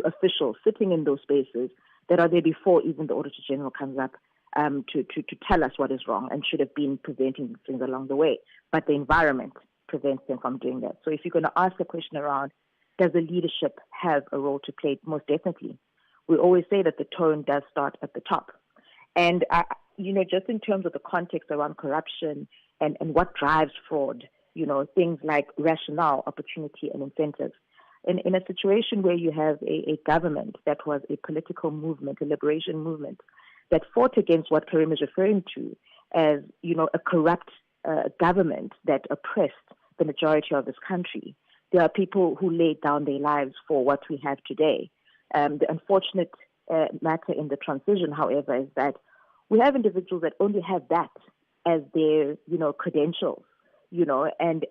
officials sitting in those spaces that are there before even the Auditor General comes up to tell us what is wrong and should have been preventing things along the way. But the environment prevents them from doing that. So if you're going to ask a question around, does the leadership have a role to play? Most definitely. We always say that the tone does start at the top. And, just in terms of the context around corruption and what drives fraud, things like rationale, opportunity, and incentives. In a situation where you have a government that was a political movement, a liberation movement, that fought against what Karim is referring to as, a corrupt government that oppressed the majority of this country. There are people who laid down their lives for what we have today. The unfortunate matter in the transition, however, is that we have individuals that only have that as their, credentials, and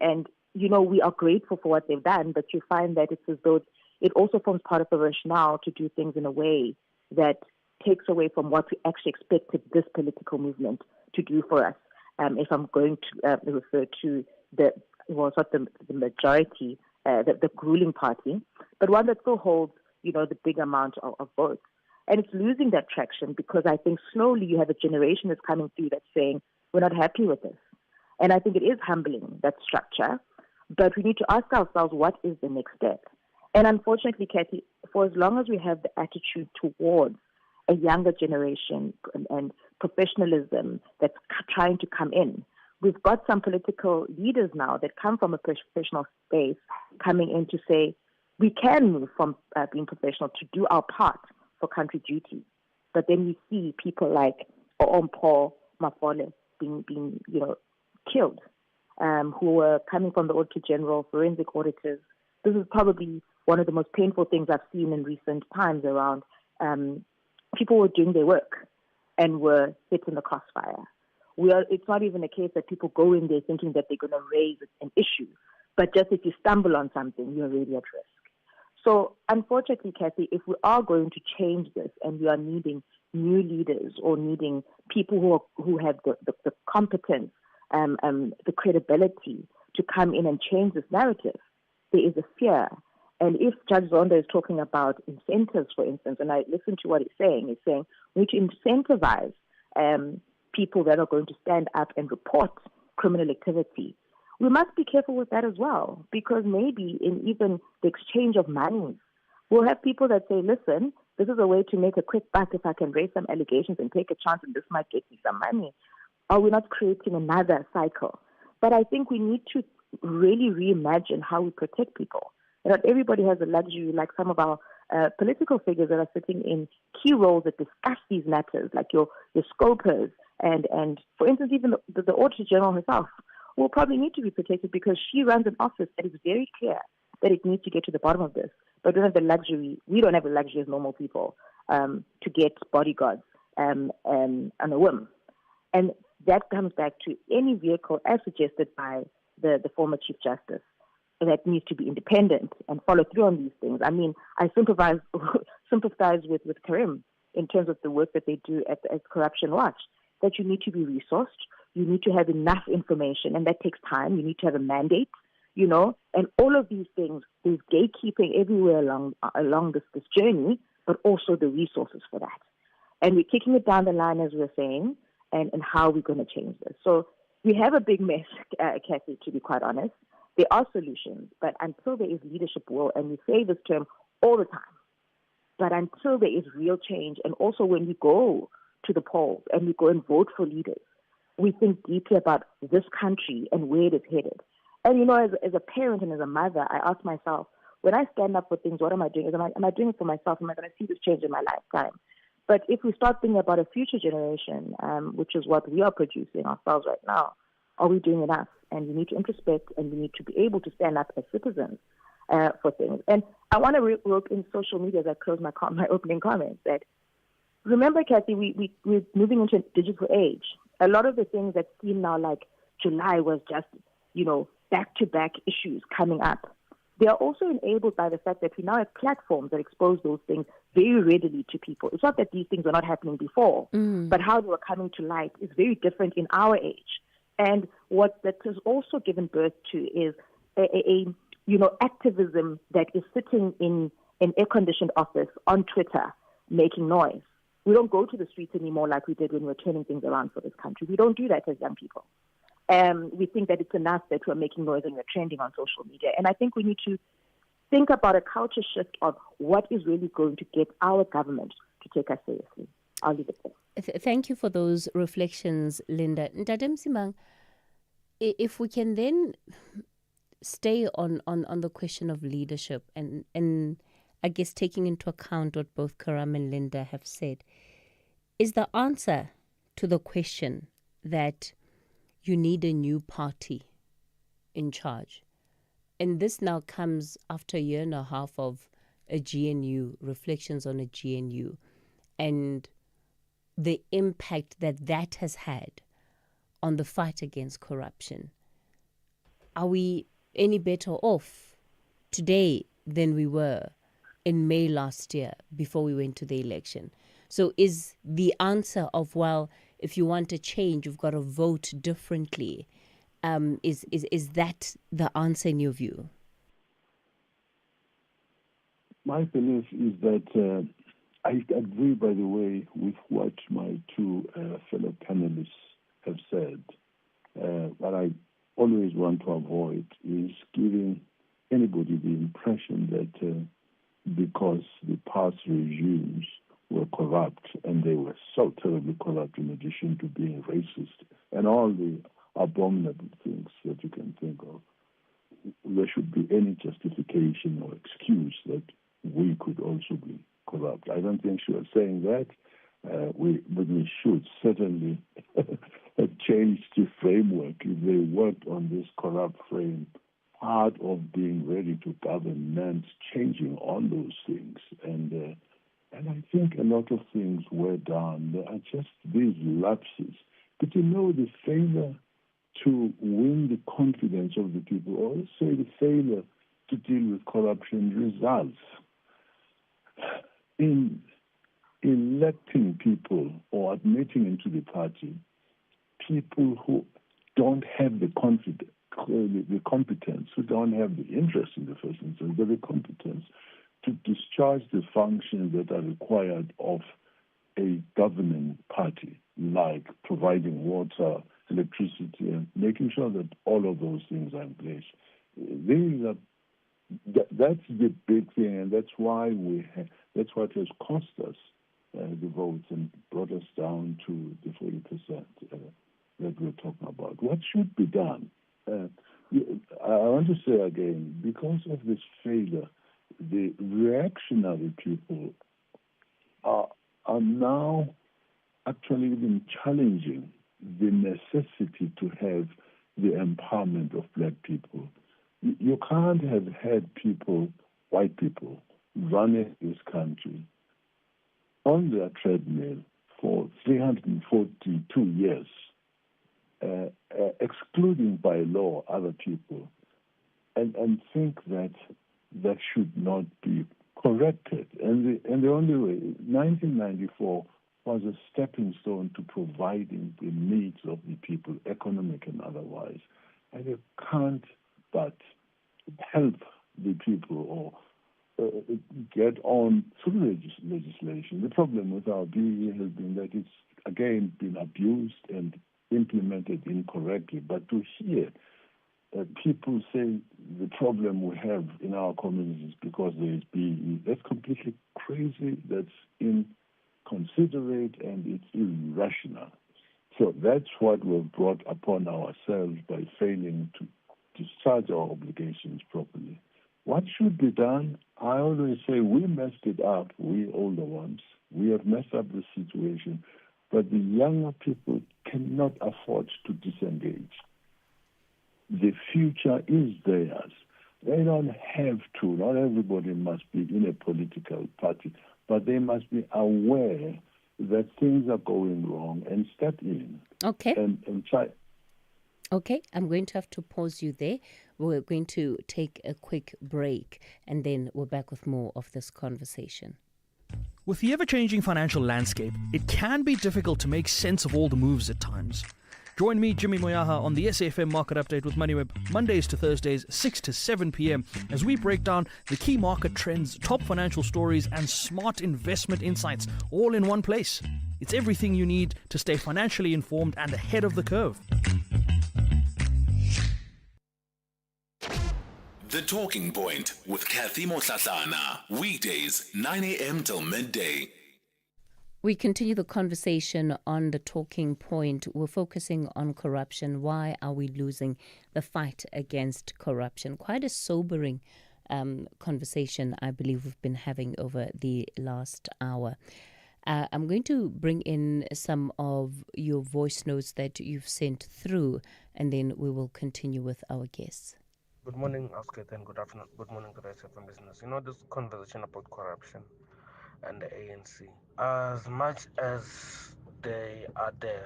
we are grateful for what they've done, but you find that it's as though it also forms part of the rationale to do things in a way that takes away from what we actually expected this political movement to do for us. If I'm going to refer to the majority, the ruling party, but one that still holds, the big amount of votes. And it's losing that traction because I think slowly you have a generation that's coming through that's saying, we're not happy with this. And I think it is humbling, that structure, but we need to ask ourselves, what is the next step? And unfortunately, Cathy, for as long as we have the attitude towards a younger generation and professionalism that's trying to come in, we've got some political leaders now that come from a professional space coming in to say, we can move from being professional to do our part for country duty. But then we see people like Paul Mafole being killed, who were coming from the Auditor General, forensic auditors. This is probably one of the most painful things I've seen in recent times around people were doing their work and were hit in the crossfire. It's not even a case that people go in there thinking that they're going to raise an issue, but just if you stumble on something, you're really at risk. So unfortunately, Cathy, if we are going to change this and we are needing new leaders or needing people who have the competence, the credibility to come in and change this narrative, there is a fear. And if Judge Zondo is talking about incentives, for instance, and I listen to what he's saying we need to incentivize people that are going to stand up and report criminal activity. We must be careful with that as well, because maybe in even the exchange of money, we'll have people that say, listen, this is a way to make a quick buck if I can raise some allegations and take a chance and this might get me some money. Are we not creating another cycle? But I think we need to really reimagine how we protect people. Not everybody has the luxury, like some of our political figures that are sitting in key roles that discuss these matters, like your scopers and for instance, even the Auditor General herself will probably need to be protected because she runs an office that is very clear that it needs to get to the bottom of this. But we don't have the luxury as normal people to get bodyguards on a whim. And that comes back to any vehicle as suggested by the former Chief Justice that needs to be independent and follow through on these things. I mean, I sympathize with Karim in terms of the work that they do at Corruption Watch, that you need to be resourced, you need to have enough information, and that takes time. You need to have a mandate, and all of these things, there's gatekeeping everywhere along this journey, but also the resources for that. And we're kicking it down the line, as we're saying, and how we're going to change this. So we have a big mess, Cathy, to be quite honest. There are solutions, but until there is leadership will, and we say this term all the time, but until there is real change, and also when we go to the polls and we go and vote for leaders, we think deeply about this country and where it is headed. And, as a parent and as a mother, I ask myself, when I stand up for things, what am I doing? Am I doing it for myself? Am I going to see this change in my lifetime? But if we start thinking about a future generation, which is what we are producing ourselves right now, are we doing enough? And we need to introspect, and we need to be able to stand up as citizens for things. And I want to work in social media as I close my opening comments that, remember, Cathy, we're moving into a digital age. A lot of the things that seem now like July was just, back-to-back issues coming up. They are also enabled by the fact that we now have platforms that expose those things very readily to people. It's not that these things were not happening before, but how they were coming to light is very different in our age. And what that has also given birth to is a activism that is sitting in an air-conditioned office on Twitter making noise. We don't go to the streets anymore like we did when we were turning things around for this country. We don't do that as young people. We think that it's enough that we're making noise and we're trending on social media. And I think we need to think about a culture shift of what is really going to get our government to take us seriously. I'll leave it there. Thank you for those reflections, Linda. Ndade Msimang, if we can then stay on the question of leadership and I guess taking into account what both Karam and Linda have said, is the answer to the question that you need a new party in charge. And this now comes after a year and a half of a GNU, reflections on a GNU, and the impact that has had on the fight against corruption. Are we any better off today than we were in May last year before we went to the election? So is the answer of, well, if you want a change, you've got to vote differently, is that the answer in your view? My belief is that I agree, by the way, with what my two fellow panelists have said. What I always want to avoid is giving anybody the impression that because the past regimes were corrupt, and they were so terribly corrupt in addition to being racist and all the abominable things that you can think of, there should be any justification or excuse that we could also be corrupt. I don't think she was saying that. But we should certainly have changed the framework if they worked on this corrupt frame. Part of being ready to govern meant changing all those things. And I think a lot of things were done. There are just these lapses. But the failure to win the confidence of the people, or let's say the failure to deal with corruption, results in electing people or admitting into the party people who don't have the confidence, the competence, who don't have the interest in the first instance, but the competence to discharge the functions that are required of a governing party, like providing water, electricity, and making sure that all of those things are in place. That's the big thing, and that's why that's what has cost us the votes and brought us down to the 40% that we're talking about. What should be done? I want to say again, because of this failure, the reactionary people are now actually even challenging the necessity to have the empowerment of black people. You can't have had people, white people, running this country on their treadmill for 342 years, excluding by law other people, and think that that should not be corrected. And the only way, 1994 was a stepping stone to providing the needs of the people, economic and otherwise. And you can't but help the people or get on through legislation. The problem with our BE has been that it's, again, been abused and implemented incorrectly. But to hear people say the problem we have in our communities because there is BE, that's completely crazy, that's inconsiderate, and it's irrational. So that's what we've brought upon ourselves by failing to discharge our obligations properly. What should be done? I always say we messed it up, we older ones. We have messed up the situation, but the younger people cannot afford to disengage. The future is theirs. They don't have to. Not everybody must be in a political party, but they must be aware that things are going wrong and step in. Okay. And try. Okay, I'm going to have to pause you there. We're going to take a quick break, and then we're back with more of this conversation. With the ever-changing financial landscape, it can be difficult to make sense of all the moves at times. Join me, Jimmy Moyaha, on the SAFM Market Update with MoneyWeb, Mondays to Thursdays, 6 to 7 p.m, as we break down the key market trends, top financial stories, and smart investment insights, all in one place. It's everything you need to stay financially informed and ahead of the curve. The Talking Point with Cathy Mohlahlana. Weekdays, 9 a.m. till midday. We continue the conversation on The Talking Point. We're focusing on corruption. Why are we losing the fight against corruption? Quite a sobering conversation, I believe, we've been having over the last hour. I'm going to bring in some of your voice notes that you've sent through, and then we will continue with our guests. Good morning, Oscar, and good afternoon. Good morning to the SFM listeners. You know, this conversation about corruption and the ANC, as much as they are the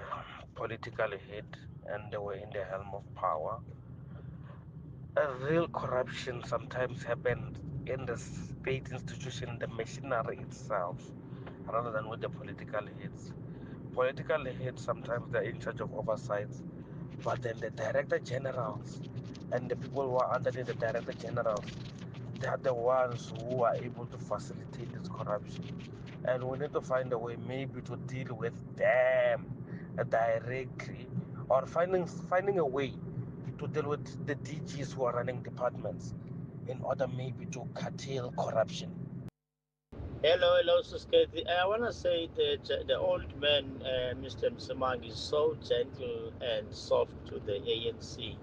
political head and they were in the helm of power, a real corruption sometimes happens in the state institution, the machinery itself, rather than with the political heads. Political heads sometimes they're in charge of oversights, but then the director generals and the people who are underneath the director generals, they are the ones who are able to facilitate this corruption. And we need to find a way maybe to deal with them directly, or finding a way to deal with the DGs who are running departments in order maybe to curtail corruption. Hello, Susketi. I want to say that the old man, Mr. Msimang, is so gentle and soft to the ANC.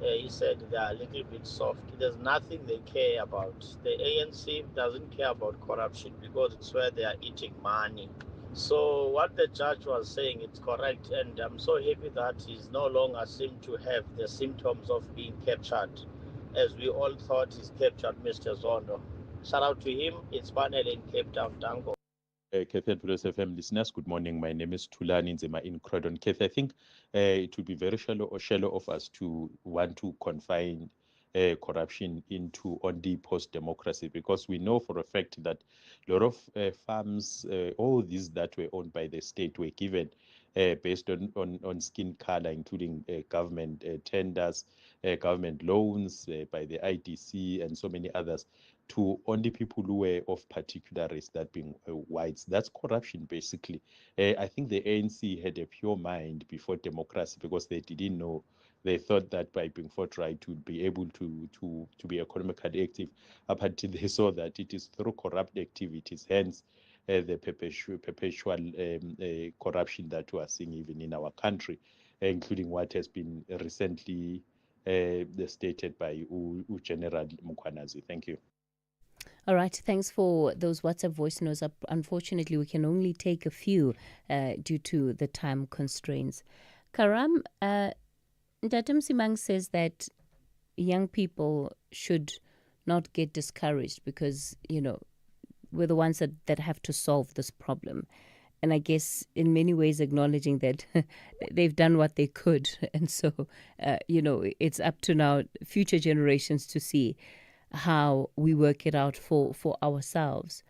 He said they are a little bit soft. There's nothing they care about. The ANC doesn't care about corruption because it's where they are eating money. So what the judge was saying, it's correct, and I'm so happy that he's no longer seem to have the symptoms of being captured, as we all thought he's captured Mr. Zondo. Shout out to him. It's panel in Cape Town. Dango. Cathy and Plus FM listeners, good morning. My name is Tulani Nzema in Croydon. Cathy, I think it would be very shallow of us to want to confine corruption into only post-democracy, because we know for a fact that a lot of farms, all these that were owned by the state, were given based on skin color, including government tenders, government loans by the IDC, and so many others, to only people who were of particular race, that being whites. That's corruption, basically. I think the ANC had a pure mind before democracy, because they didn't know. They thought that by being forthright to be able to be economically active, up until they saw that it is through corrupt activities, hence the perpetual corruption that we are seeing even in our country, including what has been recently stated by General Mukwanazi. Thank you. All right, thanks for those WhatsApp voice notes. Unfortunately, we can only take a few due to the time constraints. Karam, Ntate Msimang says that young people should not get discouraged because, you know, we're the ones that have to solve this problem. And I guess in many ways acknowledging that they've done what they could. And so, you know, it's up to now future generations to see how we work it out for ourselves.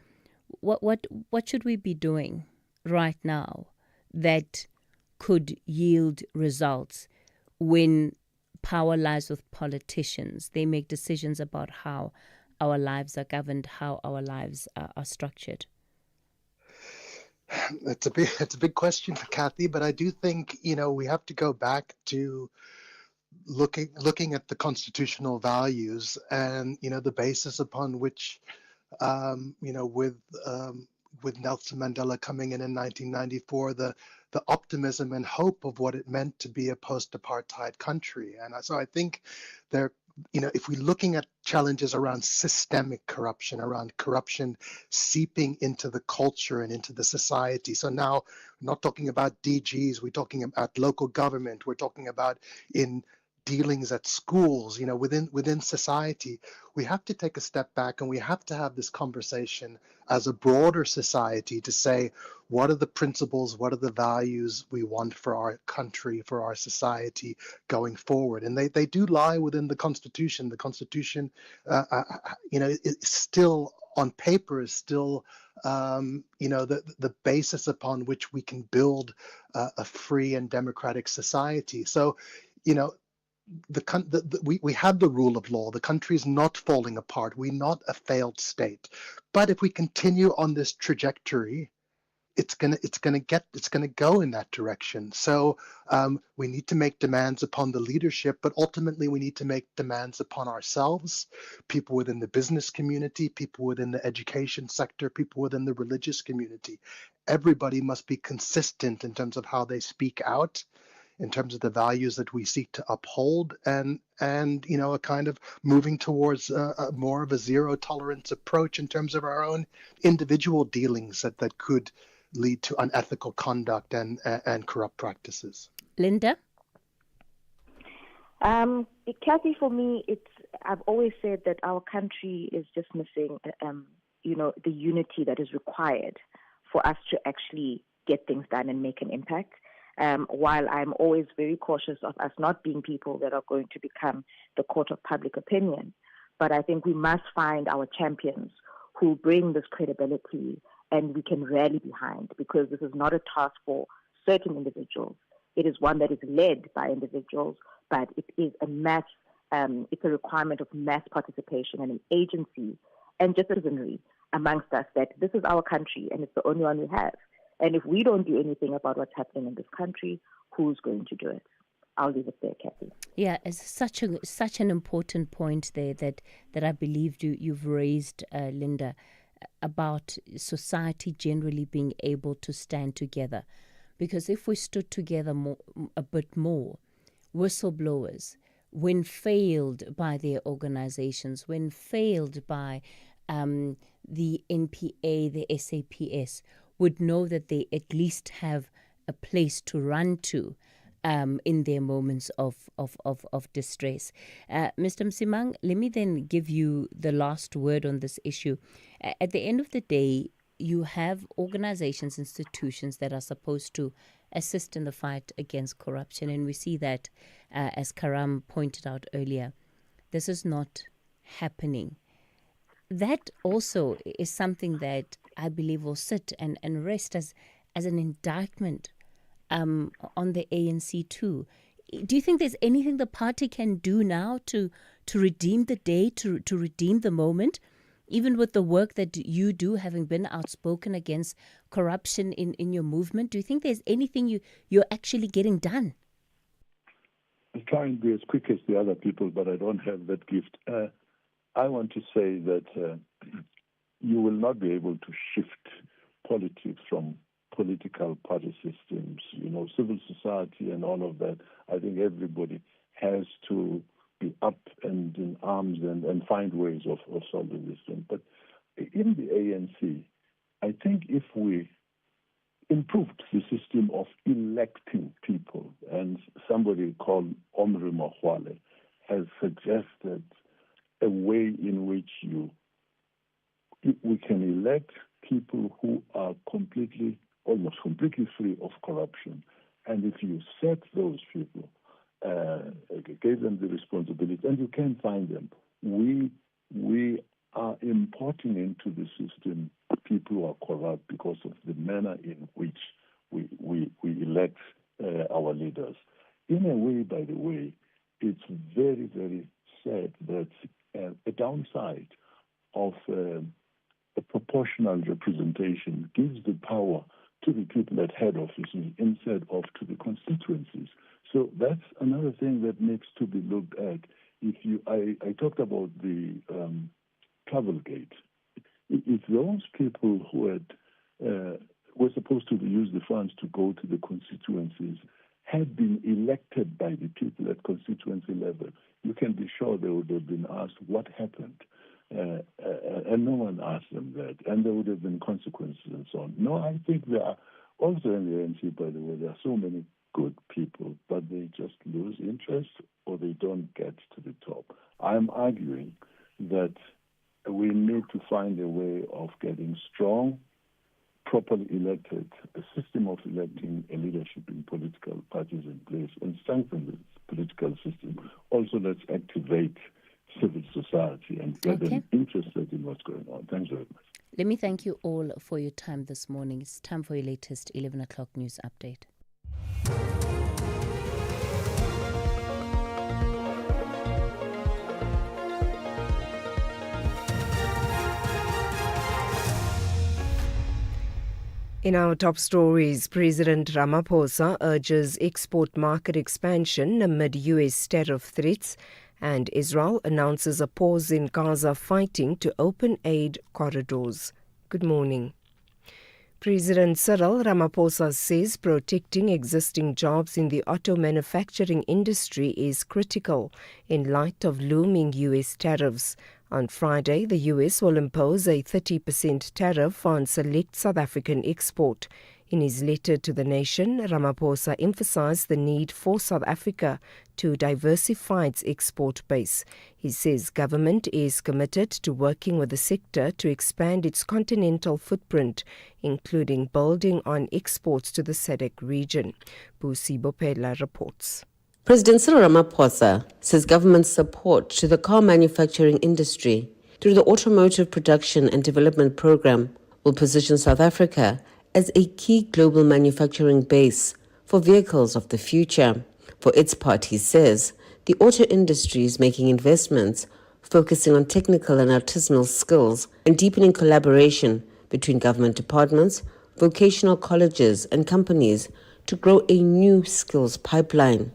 What should we be doing right now that could yield results when power lies with politicians? They make decisions about how our lives are governed, how our lives are structured. It's a big question for Cathy, but I do think, you know, we have to go back to looking at the constitutional values and, you know, the basis upon which, you know, with Nelson Mandela coming in 1994, the optimism and hope of what it meant to be a post-apartheid country. And so I think there, you know, if we're looking at challenges around systemic corruption, around corruption seeping into the culture and into the society. So now we're not talking about DGs, we're talking about local government, we're talking about in dealings at schools, you know, within society. We have to take a step back and we have to have this conversation as a broader society to say, what are the principles, what are the values we want for our country, for our society going forward? And they do lie within the Constitution. The Constitution, you know, it's still on paper is still, you know, the basis upon which we can build a free and democratic society. So, you know, we have the rule of law. The country is not falling apart. We're not a failed state. But if we continue on this trajectory, it's gonna go in that direction. So we need to make demands upon the leadership, but ultimately we need to make demands upon ourselves, people within the business community, people within the education sector, people within the religious community. Everybody must be consistent in terms of how they speak out. in terms of the values that we seek to uphold, and a kind of moving towards a more of a zero tolerance approach in terms of our own individual dealings that could lead to unethical conduct and corrupt practices. Linda? Cathy, for me, I've always said that our country is just missing, the unity that is required for us to actually get things done and make an impact. While I'm always very cautious of us not being people that are going to become the court of public opinion, but I think we must find our champions who bring this credibility and we can rally behind, because this is not a task for certain individuals. It is one that is led by individuals, but it is it's a requirement of mass participation and an agency and just citizenry amongst us, that this is our country and it's the only one we have. And if we don't do anything about what's happening in this country, who's going to do it? I'll leave it there, Cathy. Yeah, it's such an important point there that I believe you've raised, Linda, about society generally being able to stand together. Because if we stood together a bit more, whistleblowers, when failed by their organizations, when failed by the NPA, the SAPS, would know that they at least have a place to run to in their moments of distress. Mr. Msimang, let me then give you the last word on this issue. At the end of the day, you have organizations, institutions that are supposed to assist in the fight against corruption. And we see that, as Karam pointed out earlier, this is not happening. That also is something that I believe will sit and rest as an indictment on the ANC too. Do you think there's anything the party can do now to redeem the day, to redeem the moment? Even with the work that you do, having been outspoken against corruption in your movement, do you think there's anything you're actually getting done? I try and be as quick as the other people, but I don't have that gift. I want to say that you will not be able to shift politics from political party systems, civil society and all of that. I think everybody has to be up and in arms and find ways of solving this thing. But in the ANC, I think if we improved the system of electing people, and somebody called Omri Mohlahlana has suggested a way in which we can elect people who are almost completely free of corruption. And if you set those people, gave them the responsibility, and you can find them. We are importing into the system people who are corrupt because of the manner in which we elect our leaders. In a way, by the way, it's very, very sad that a downside of a proportional representation gives the power to the people at head offices instead of to the constituencies. So that's another thing that needs to be looked at. I talked about the Travelgate. If those people who were supposed to use the funds to go to the constituencies had been elected by the people at constituency level, you can be sure they would have been asked what happened. And no one asked them that, and there would have been consequences and so on. No, I think there are also in the ANC, by the way, there are so many good people, but they just lose interest or they don't get to the top. I'm arguing that we need to find a way of getting strong, properly elected, a system of electing a leadership in political parties in place and strengthen the political system. Also, let's activate civil society and get them interested in what's going on. Thanks very much. Let me thank you all for your time this morning. It's time for your latest 11 o'clock news update. In our top stories, President Ramaphosa urges export market expansion amid US tariff threats, and Israel announces a pause in Gaza fighting to open aid corridors. Good morning. President Cyril Ramaphosa says protecting existing jobs in the auto manufacturing industry is critical in light of looming U.S. tariffs. On Friday, the U.S. will impose a 30% tariff on select South African export. In his letter to the nation, Ramaphosa emphasized the need for South Africa to diversify its export base. He says government is committed to working with the sector to expand its continental footprint, including building on exports to the SADC region. Busi Bopela reports. President Cyril Ramaphosa says government's support to the car manufacturing industry through the Automotive Production and Development Program will position South Africa as a key global manufacturing base for vehicles of the future. For its part, he says, the auto industry is making investments focusing on technical and artisanal skills and deepening collaboration between government departments, vocational colleges and companies to grow a new skills pipeline.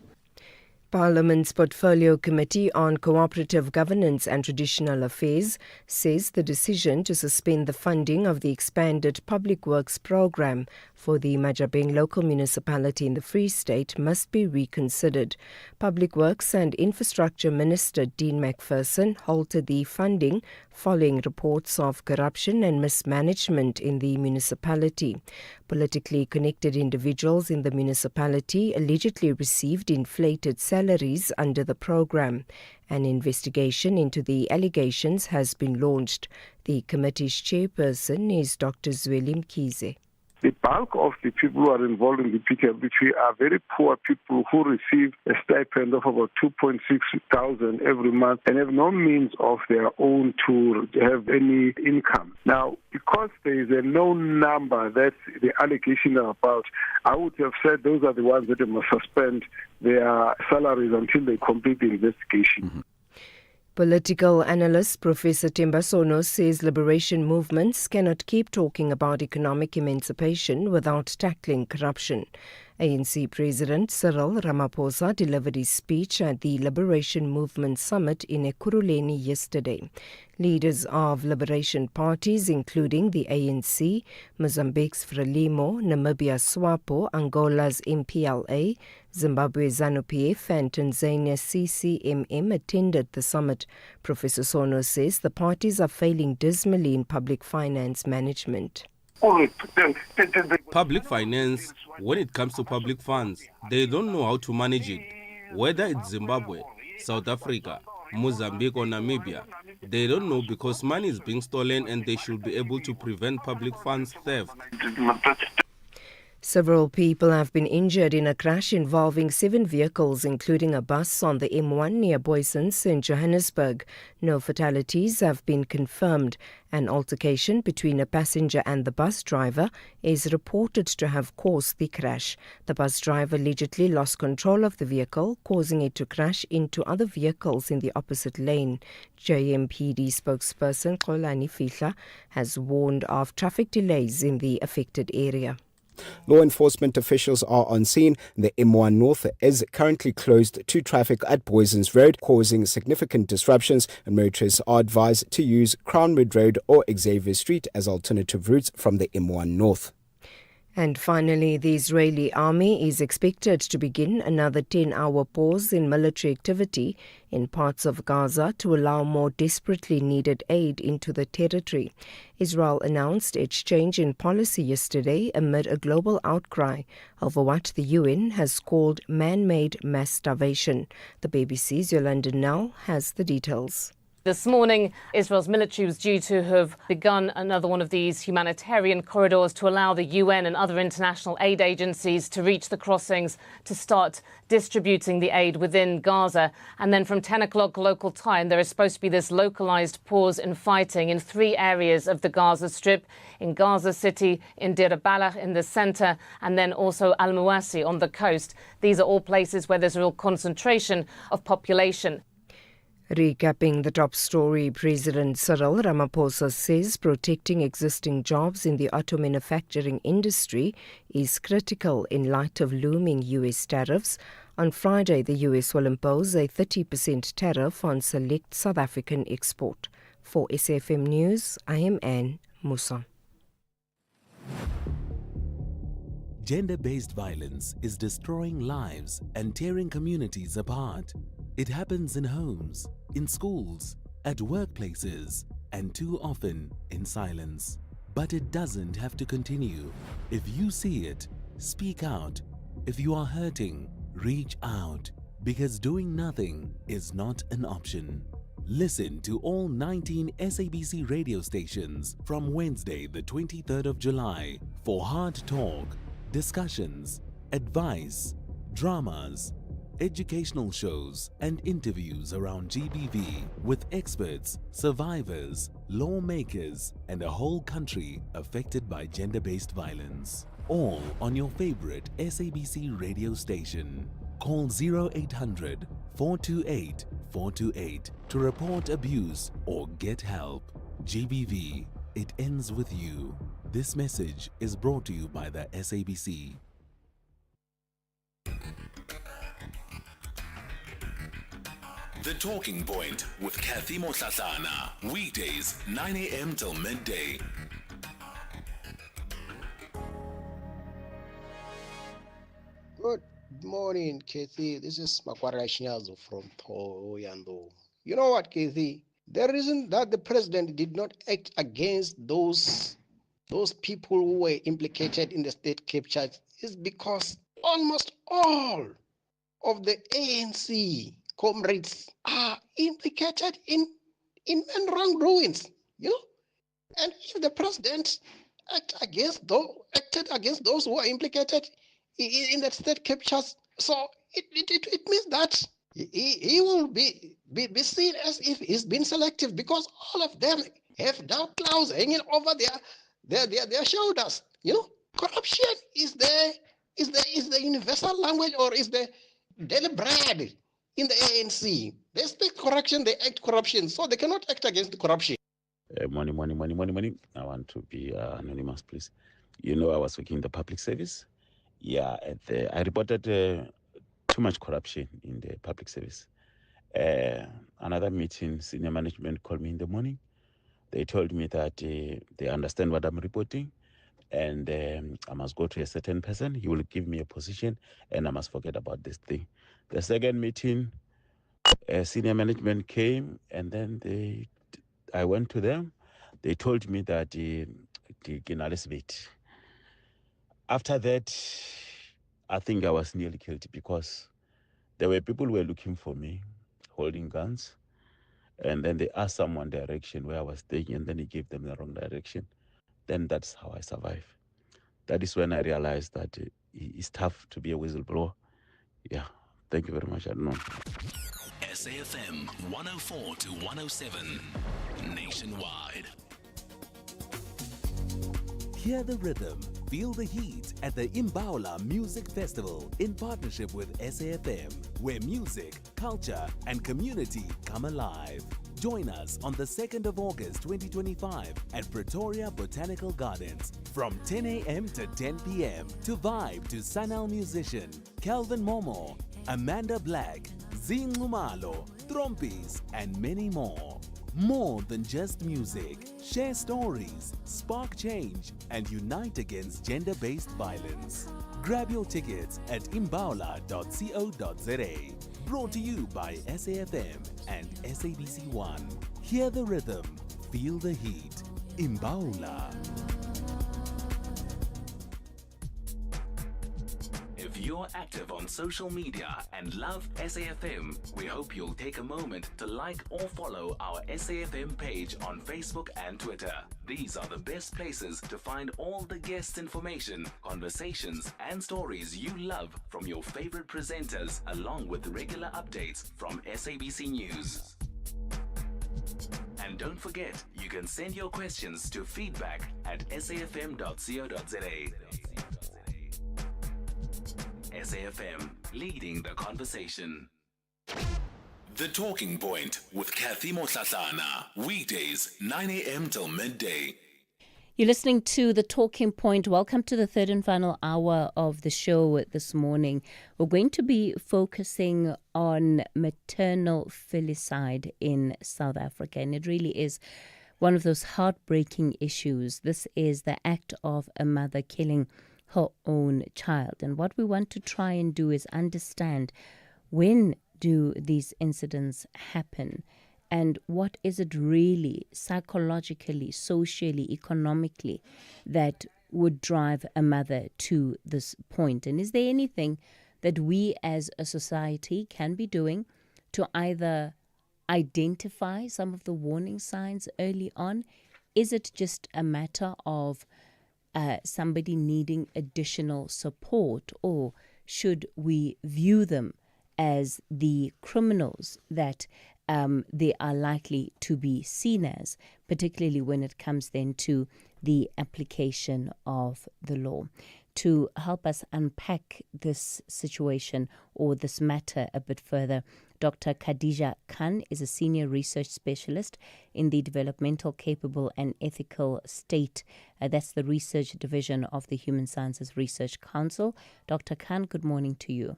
Parliament's Portfolio Committee on Cooperative Governance and Traditional Affairs says the decision to suspend the funding of the expanded Public Works Programme for the Majabeng local municipality in the Free State must be reconsidered. Public Works and Infrastructure Minister Dean McPherson halted the funding following reports of corruption and mismanagement in the municipality. Politically connected individuals in the municipality allegedly received inflated salaries under the program. An investigation into the allegations has been launched. The committee's chairperson is Dr. Zweli Mkhize. The bulk of the people who are involved in the PKWT are very poor people who receive a stipend of about 2,600 every month and have no means of their own to have any income. Now, because there is a low number that the allegation are about, I would have said those are the ones that must suspend their salaries until they complete the investigation. Mm-hmm. Political analyst Professor Tembasono says liberation movements cannot keep talking about economic emancipation without tackling corruption. ANC President Cyril Ramaphosa delivered his speech at the Liberation Movement Summit in Ekurhuleni yesterday. Leaders of liberation parties, including the ANC, Mozambique's Frelimo, Namibia's SWAPO, Angola's MPLA, Zimbabwe's ZANU-PF and Tanzania's CCMM attended the summit. Professor Sono says the parties are failing dismally in public finance management. Public finance, when it comes to public funds, they don't know how to manage it. Whether it's Zimbabwe, South Africa, Mozambique or Namibia, they don't know because money is being stolen and they should be able to prevent public funds theft. Several people have been injured in a crash involving 7 vehicles, including a bus on the M1 near Boysens in Johannesburg. No fatalities have been confirmed. An altercation between a passenger and the bus driver is reported to have caused the crash. The bus driver allegedly lost control of the vehicle, causing it to crash into other vehicles in the opposite lane. JMPD spokesperson Xolani Fihla has warned of traffic delays in the affected area. Law enforcement officials are on scene. The M1 North is currently closed to traffic at Boysens Road, causing significant disruptions, and motorists are advised to use Crownwood Road or Xavier Street as alternative routes from the M1 North. And finally, the Israeli army is expected to begin another 10-hour pause in military activity in parts of Gaza to allow more desperately needed aid into the territory. Israel announced its change in policy yesterday amid a global outcry over what the UN has called man-made mass starvation. The BBC's Yolanda Nell has the details. This morning, Israel's military was due to have begun another one of these humanitarian corridors to allow the UN and other international aid agencies to reach the crossings to start distributing the aid within Gaza. And then from 10 o'clock local time, there is supposed to be this localized pause in fighting in 3 areas of the Gaza Strip, in Gaza City, in Deir al-Balah in the centre, and then also Al-Mawasi on the coast. These are all places where there's a real concentration of population. Recapping the top story, President Cyril Ramaphosa says protecting existing jobs in the auto manufacturing industry is critical in light of looming U.S. tariffs. On Friday, the U.S. will impose a 30% tariff on select South African export. For SAFM News, I am Anne Musa. Gender-based violence is destroying lives and tearing communities apart. It happens in homes, in schools, at workplaces, and too often in silence. But it doesn't have to continue. If you see it, speak out. If you are hurting, reach out. Because doing nothing is not an option. Listen to all 19 SABC radio stations from Wednesday, the 23rd of July for hard talk, discussions, advice, dramas, educational shows and interviews around GBV with experts, survivors, lawmakers and a whole country affected by gender-based violence. All on your favorite SABC radio station. Call 0800 428 428 to report abuse or get help. GBV, it ends with you. This message is brought to you by the SABC. The Talking Point with Cathy Mohlahlana. Weekdays, 9 a.m. till midday. Good morning, Cathy. This is Makwara Shinyazo from Toyando. You know what, Cathy? The reason that the president did not act against those people who were implicated in the state capture is because almost all of the ANC comrades are implicated in wrongdoings, you know. And if the president acted against those who are implicated in the state captures, so it means that he will be seen as if he's been selective, because all of them have dark clouds hanging over their shoulders. You know, corruption is the universal language, or is the daily bread in the ANC. They speak corruption, they act corruption, so they cannot act against the corruption. Money. I want to be anonymous, please. You know, I was working in the public service. Yeah, I reported too much corruption in the public service. Another meeting, senior management called me in the morning. They told me that they understand what I'm reporting, and I must go to a certain person. He will give me a position, and I must forget about this thing. The second meeting, senior management came, and then I went to them. They told me that after that, I think I was nearly killed, because there were people who were looking for me, holding guns, and then they asked someone direction where I was staying, and then he gave them the wrong direction. Then that's how I survived. That is when I realized that it's tough to be a whistleblower. Yeah, thank you very much. I don't know. SAFM 104 to 107, nationwide. Hear the rhythm, feel the heat at the Imbaula Music Festival in partnership with SAFM, where music, culture, and community come alive. Join us on the 2nd of August 2025 at Pretoria Botanical Gardens from 10 a.m. to 10 p.m. to vibe to Sanal musician Calvin Momo, Amanda Black, Zing Lumalo, Trompis, and many more. More than just music. Share stories, spark change, and unite against gender-based violence. Grab your tickets at imbaula.co.za. Brought to you by SAFM and SABC1. Hear the rhythm, feel the heat. Imbaula. If you're active on social media and love SAFM, we hope you'll take a moment to like or follow our SAFM page on Facebook and Twitter. These are the best places to find all the guest information, conversations, and stories you love from your favorite presenters, along with regular updates from SABC News. And don't forget, you can send your questions to feedback@safm.co.za. SAFM, leading the conversation. The Talking Point with Cathy Mohlahlana. Weekdays, 9 a.m. till midday. You're listening to The Talking Point. Welcome to the third and final hour of the show this morning. We're going to be focusing on maternal filicide in South Africa, and it really is one of those heartbreaking issues. This is the act of a mother killing her own child. And what we want to try and do is understand, when do these incidents happen? And what is it really psychologically, socially, economically that would drive a mother to this point? And is there anything that we as a society can be doing to either identify some of the warning signs early on? Is it just a matter of somebody needing additional support, or should we view them as the criminals that they are likely to be seen as, particularly when it comes then to the application of the law? To help us unpack this situation or this matter a bit further, Dr. Khadija Khan is a senior research specialist in the Developmental, Capable and Ethical State. That's the research division of the Human Sciences Research Council. Dr. Khan, good morning to you.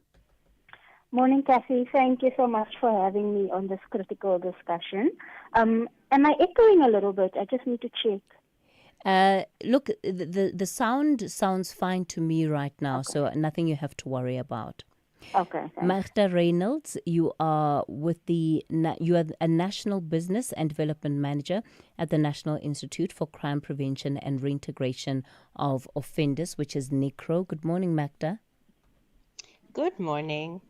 Morning, Cathy. Thank you so much for having me on this critical discussion. Am I echoing a little bit? I just need to check. Look, the sound sounds fine to me right now, okay. So nothing you have to worry about. Okay. Magda Reynolds, you are a National Business and Development Manager at the National Institute for Crime Prevention and Reintegration of Offenders, which is NICRO. Good morning, Magda. Good morning.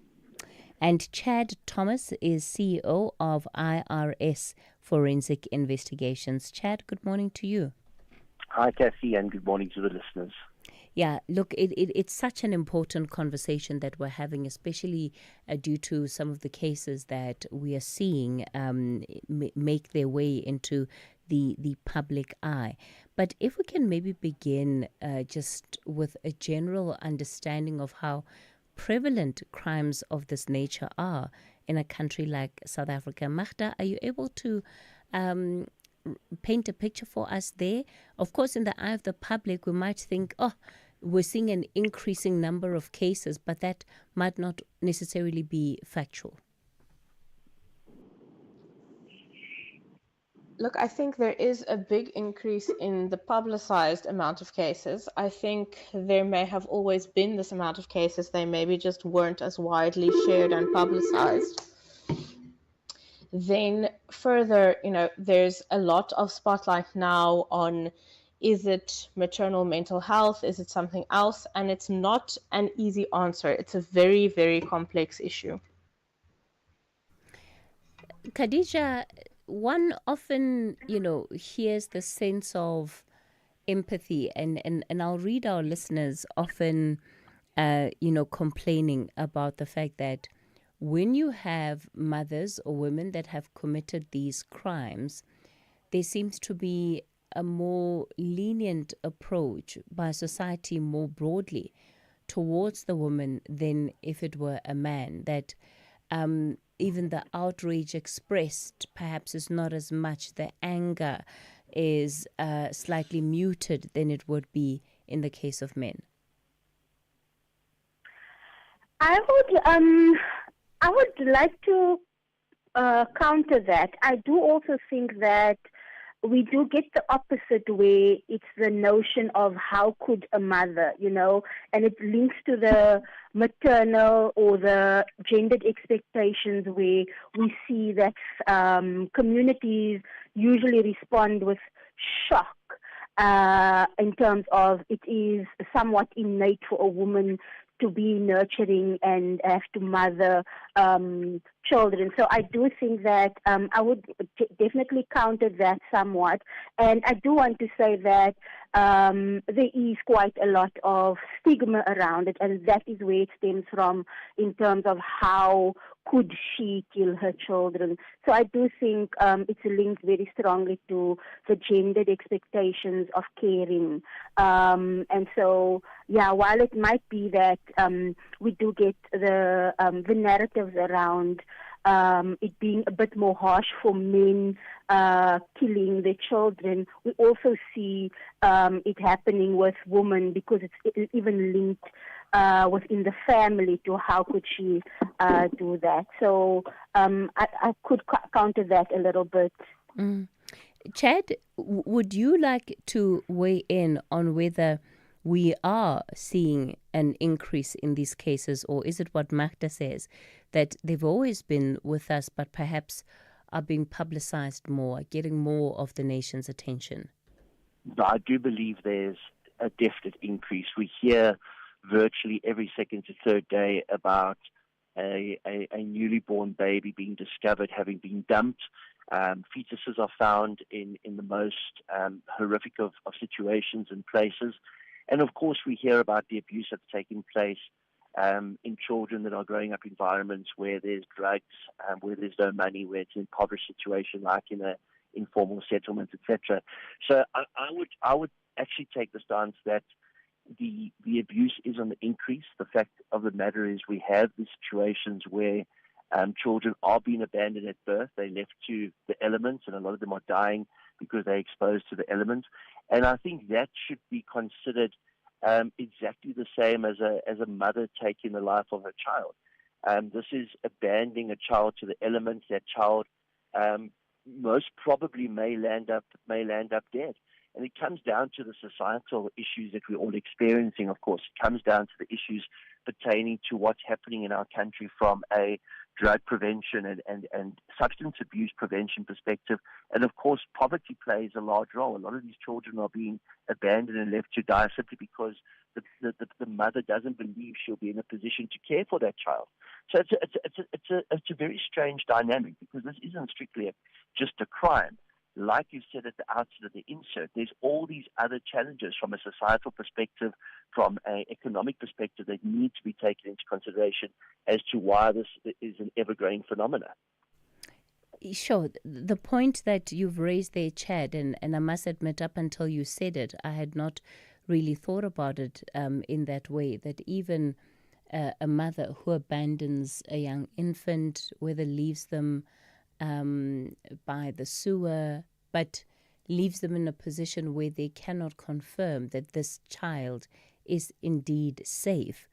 And Chad Thomas is CEO of IRS Forensic Investigations. Chad, good morning to you. Hi, Cathy, and good morning to the listeners. Yeah, look, it's such an important conversation that we're having, especially due to some of the cases that we are seeing make their way into the public eye. But if we can maybe begin just with a general understanding of how prevalent crimes of this nature are in a country like South Africa. Magda, are you able to paint a picture for us there? Of course, in the eye of the public, we might think, we're seeing an increasing number of cases, but that might not necessarily be factual. Look, I think there is a big increase in the publicized amount of cases. I think there may have always been this amount of cases. They maybe just weren't as widely shared and publicized. Then further, there's a lot of spotlight now on, is it maternal mental health? Is it something else? And it's not an easy answer. It's a very, very complex issue. Khadija, one often, hears the sense of empathy, and I'll read our listeners often, complaining about the fact that when you have mothers or women that have committed these crimes, there seems to be a more lenient approach by society more broadly towards the woman than if it were a man, that even the outrage expressed perhaps is not as much, the anger is slightly muted than it would be in the case of men. I would like to counter that. I do also think that we do get the opposite, where it's the notion of how could a mother, and it links to the maternal or the gendered expectations, where we see that communities usually respond with shock in terms of it is somewhat innate for a woman to be nurturing and have to mother children. So I do think that I would definitely counter that somewhat. And I do want to say that there is quite a lot of stigma around it, and that is where it stems from in terms of how could she kill her children. So I do think it's linked very strongly to the gendered expectations of caring. And so, while it might be that we do get the narratives around it being a bit more harsh for men killing their children, we also see it happening with women, because it's even linked within the family to how could she do that. So I could counter that a little bit. Chad, would you like to weigh in on whether we are seeing an increase in these cases, or is it what Magda says, that they've always been with us but perhaps are being publicized more, getting more of the nation's attention? I do believe there's a definite increase. We hear virtually every second to third day about a newly born baby being discovered having been dumped. Fetuses are found in the most horrific of situations and places. And of course, we hear about the abuse that's taking place in children that are growing up in environments where there's drugs, where there's no money, where it's an impoverished situation, like in a informal settlement, etc. So I would actually take the stance that the abuse is on the increase. The fact of the matter is we have these situations where children are being abandoned at birth. They're left to the elements, and a lot of them are dying because they're exposed to the elements. And I think that should be considered exactly the same as a mother taking the life of her child. This is abandoning a child to the elements. That child most probably may land up dead. And it comes down to the societal issues that we're all experiencing, of course. It comes down to the issues pertaining to what's happening in our country from a drug prevention and substance abuse prevention perspective. And of course, poverty plays a large role. A lot of these children are being abandoned and left to die simply because the mother doesn't believe she'll be in a position to care for that child. So it's a very strange dynamic, because this isn't strictly just a crime. Like you said at the outset of the insert, there's all these other challenges from a societal perspective, from an economic perspective, that need to be taken into consideration as to why this is an ever-growing phenomenon. Sure. The point that you've raised there, Chad, and I must admit, up until you said it, I had not really thought about it in that way, that even a mother who abandons a young infant, whether leaves them by the sewer, but leaves them in a position where they cannot confirm that this child is indeed safe,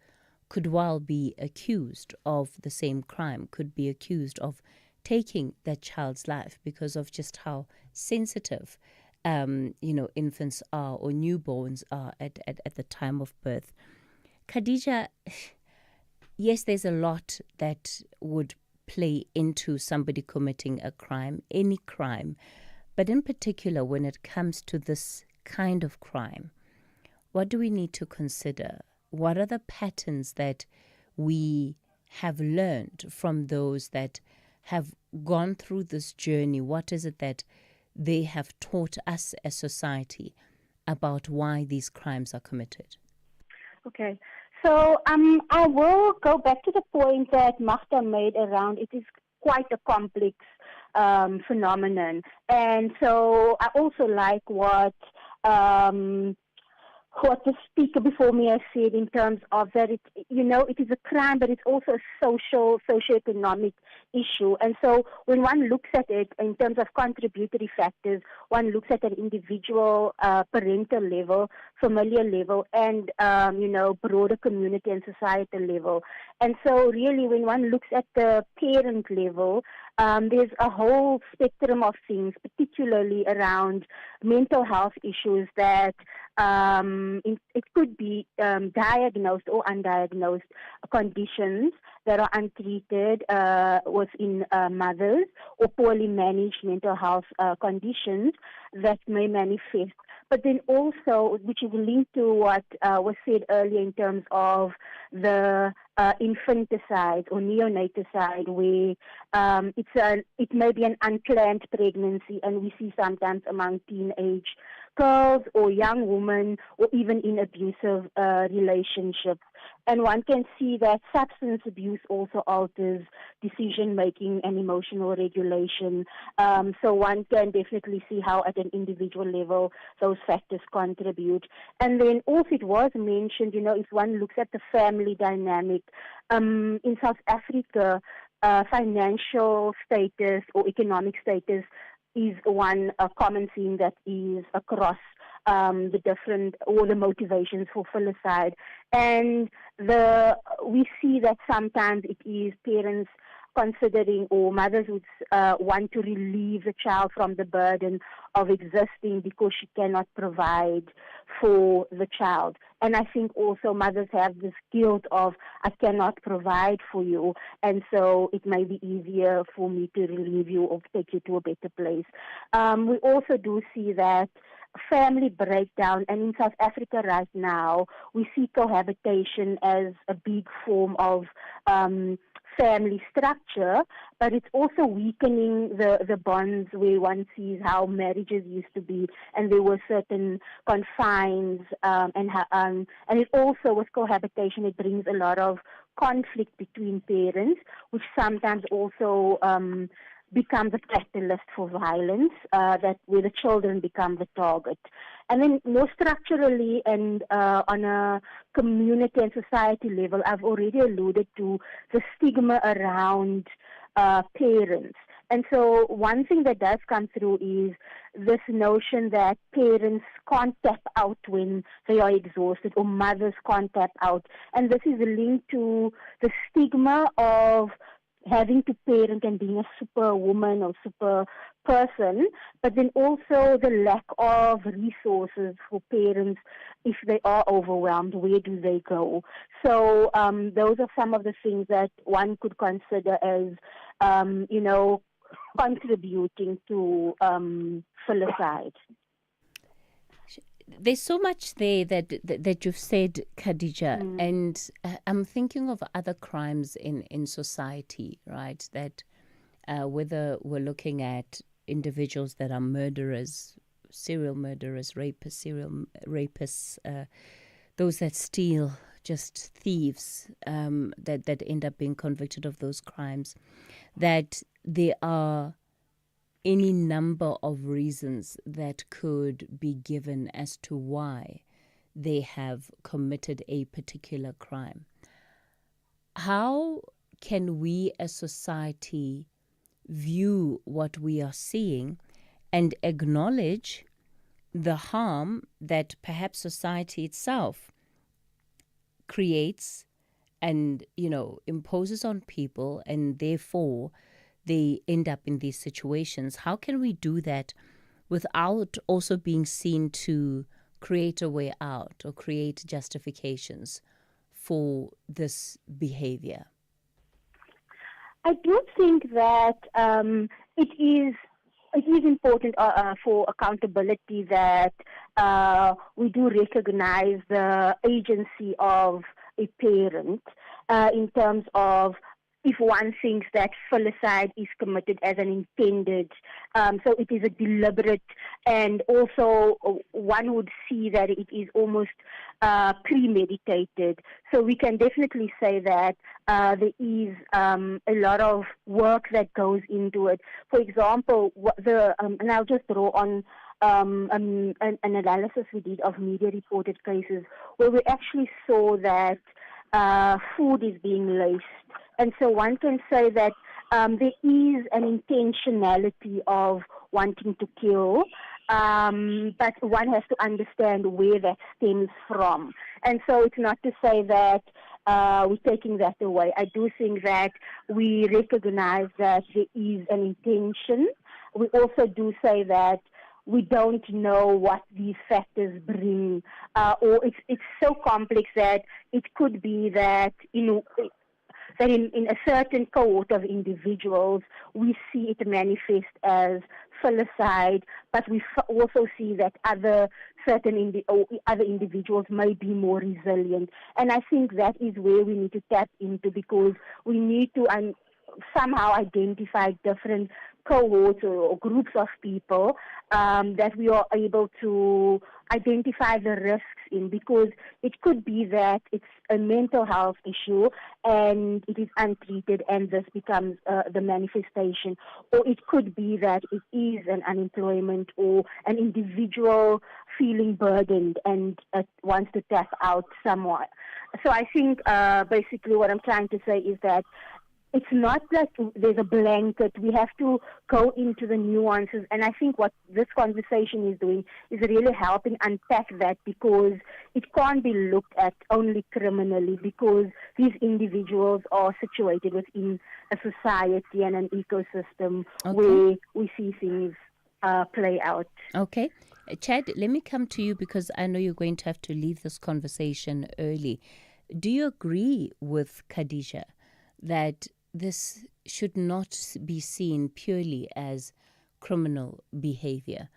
could well be accused of the same crime, could be accused of taking that child's life because of just how sensitive infants are, or newborns are at the time of birth. Khadija, yes, there's a lot that would play into somebody committing a crime, any crime, but in particular when it comes to this kind of crime, what do we need to consider? What are the patterns that we have learned from those that have gone through this journey? What is it that they have taught us as society about why these crimes are committed? Okay. So I will go back to the point that Magda made around it is quite a complex phenomenon. And so I also like what the speaker before me has said in terms of that it is a crime, but it's also a socio-economic issue. And so when one looks at it in terms of contributory factors, one looks at an individual, parental level, familial level, and broader community and societal level. And so really when one looks at the parent level, there's a whole spectrum of things, particularly around mental health issues that it could be diagnosed or undiagnosed conditions that are untreated within mothers, or poorly managed mental health conditions that may manifest. But then also, which is linked to what was said earlier in terms of the infanticide or neonaticide, where it may be an unplanned pregnancy, and we see sometimes among teenage girls or young women, or even in abusive relationships. And one can see that substance abuse also alters decision-making and emotional regulation. So one can definitely see how at an individual level those factors contribute. And then also it was mentioned, if one looks at the family dynamic, in South Africa, financial status or economic status is one common theme that is across the different, or the motivations for filicide. And we see that sometimes it is parents considering, or mothers would want to relieve the child from the burden of existing because she cannot provide for the child. And I think also mothers have this guilt of, I cannot provide for you, and so it may be easier for me to relieve you or take you to a better place. We also do see that family breakdown, and in South Africa right now, we see cohabitation as a big form of family structure, but it's also weakening the bonds where one sees how marriages used to be, and there were certain confines, and it also, with cohabitation, it brings a lot of conflict between parents, which sometimes also becomes a catalyst for violence, where the children become the target. And then more structurally and on a community and society level, I've already alluded to the stigma around parents. And so one thing that does come through is this notion that parents can't tap out when they are exhausted, or mothers can't tap out. And this is linked to the stigma of having to parent and being a superwoman or super person, but then also the lack of resources for parents. If they are overwhelmed, where do they go? So those are some of the things that one could consider as, contributing to filicide. There's so much there that you've said, Khadija, and I'm thinking of other crimes in society, right? That whether we're looking at individuals that are murderers, serial murderers, rapists, serial rapists, those that steal, just thieves that end up being convicted of those crimes, that there are any number of reasons that could be given as to why they have committed a particular crime. How can we as society view what we are seeing and acknowledge the harm that perhaps society itself creates and, imposes on people, and therefore they end up in these situations? How can we do that without also being seen to create a way out or create justifications for this behavior? I do think that it is important for accountability that we do recognize the agency of a parent in terms of if one thinks that filicide is committed as an intended, so it is a deliberate, and also one would see that it is almost premeditated. So we can definitely say that there is a lot of work that goes into it. For example, and I'll just draw on an analysis we did of media reported cases where we actually saw that food is being laced. And so one can say that there is an intentionality of wanting to kill, but one has to understand where that stems from. And so it's not to say that we're taking that away. I do think that we recognize that there is an intention. We also do say that we don't know what these factors bring, or it's so complex that it could be that in a certain cohort of individuals, we see it manifest as filicide, but we also see that other individuals may be more resilient. And I think that is where we need to tap into, because we need to somehow identify different cohorts or groups of people that we are able to identify the risks in, because it could be that it's a mental health issue and it is untreated and this becomes the manifestation, or it could be that it is an unemployment or an individual feeling burdened and wants to tap out somewhat. So I think basically what I'm trying to say is that it's not like there's a blanket. We have to go into the nuances. And I think what this conversation is doing is really helping unpack that, because it can't be looked at only criminally, because these individuals are situated within a society and an ecosystem where we see things play out. Okay. Chad, let me come to you, because I know you're going to have to leave this conversation early. Do you agree with Khadija that this should not be seen purely as criminal behavior?